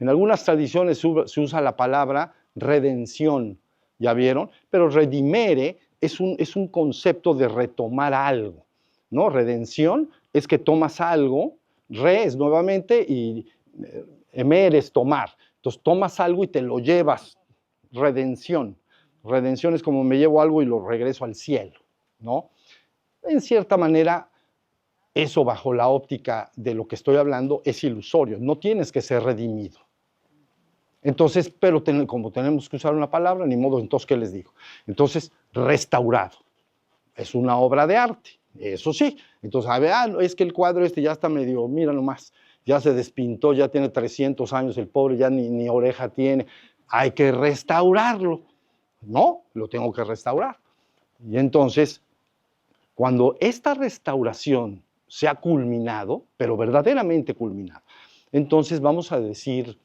En algunas tradiciones se usa la palabra redención, ¿ya vieron? Pero redimere es un concepto de retomar algo, ¿no? Redención es que tomas algo, es nuevamente y emer es tomar. Entonces tomas algo y te lo llevas, redención. Redención es como me llevo algo y lo regreso al cielo, ¿no? En cierta manera, eso bajo la óptica de lo que estoy hablando es ilusorio, no tienes que ser redimido. Entonces, pero como tenemos que usar una palabra, ni modo, entonces, ¿qué les digo? Entonces, restaurado. Es una obra de arte, eso sí. Entonces, es que el cuadro ya está medio, mira nomás, ya se despintó, ya tiene 300 años, el pobre ya ni oreja tiene. Hay que restaurarlo. No, lo tengo que restaurar. Y entonces, cuando esta restauración se ha culminado, pero verdaderamente culminado, entonces vamos a decir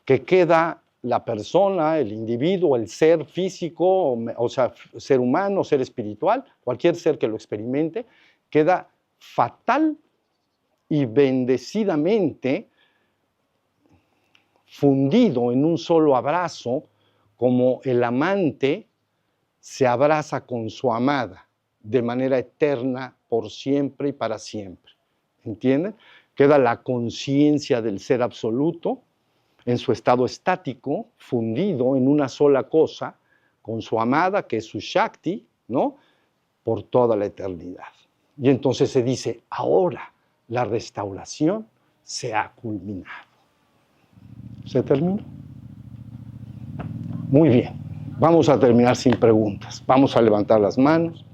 que queda la persona, el individuo, el ser físico, o sea, ser humano, ser espiritual, cualquier ser que lo experimente, queda fatal y bendecidamente fundido en un solo abrazo, como el amante se abraza con su amada de manera eterna, por siempre y para siempre. ¿Entienden? Queda la conciencia del ser absoluto en su estado estático, fundido en una sola cosa, con su amada, que es su Shakti, ¿no? Por toda la eternidad. Y entonces se dice, ahora la restauración se ha culminado. ¿Se terminó? Muy bien. Vamos a terminar sin preguntas. Vamos a levantar las manos.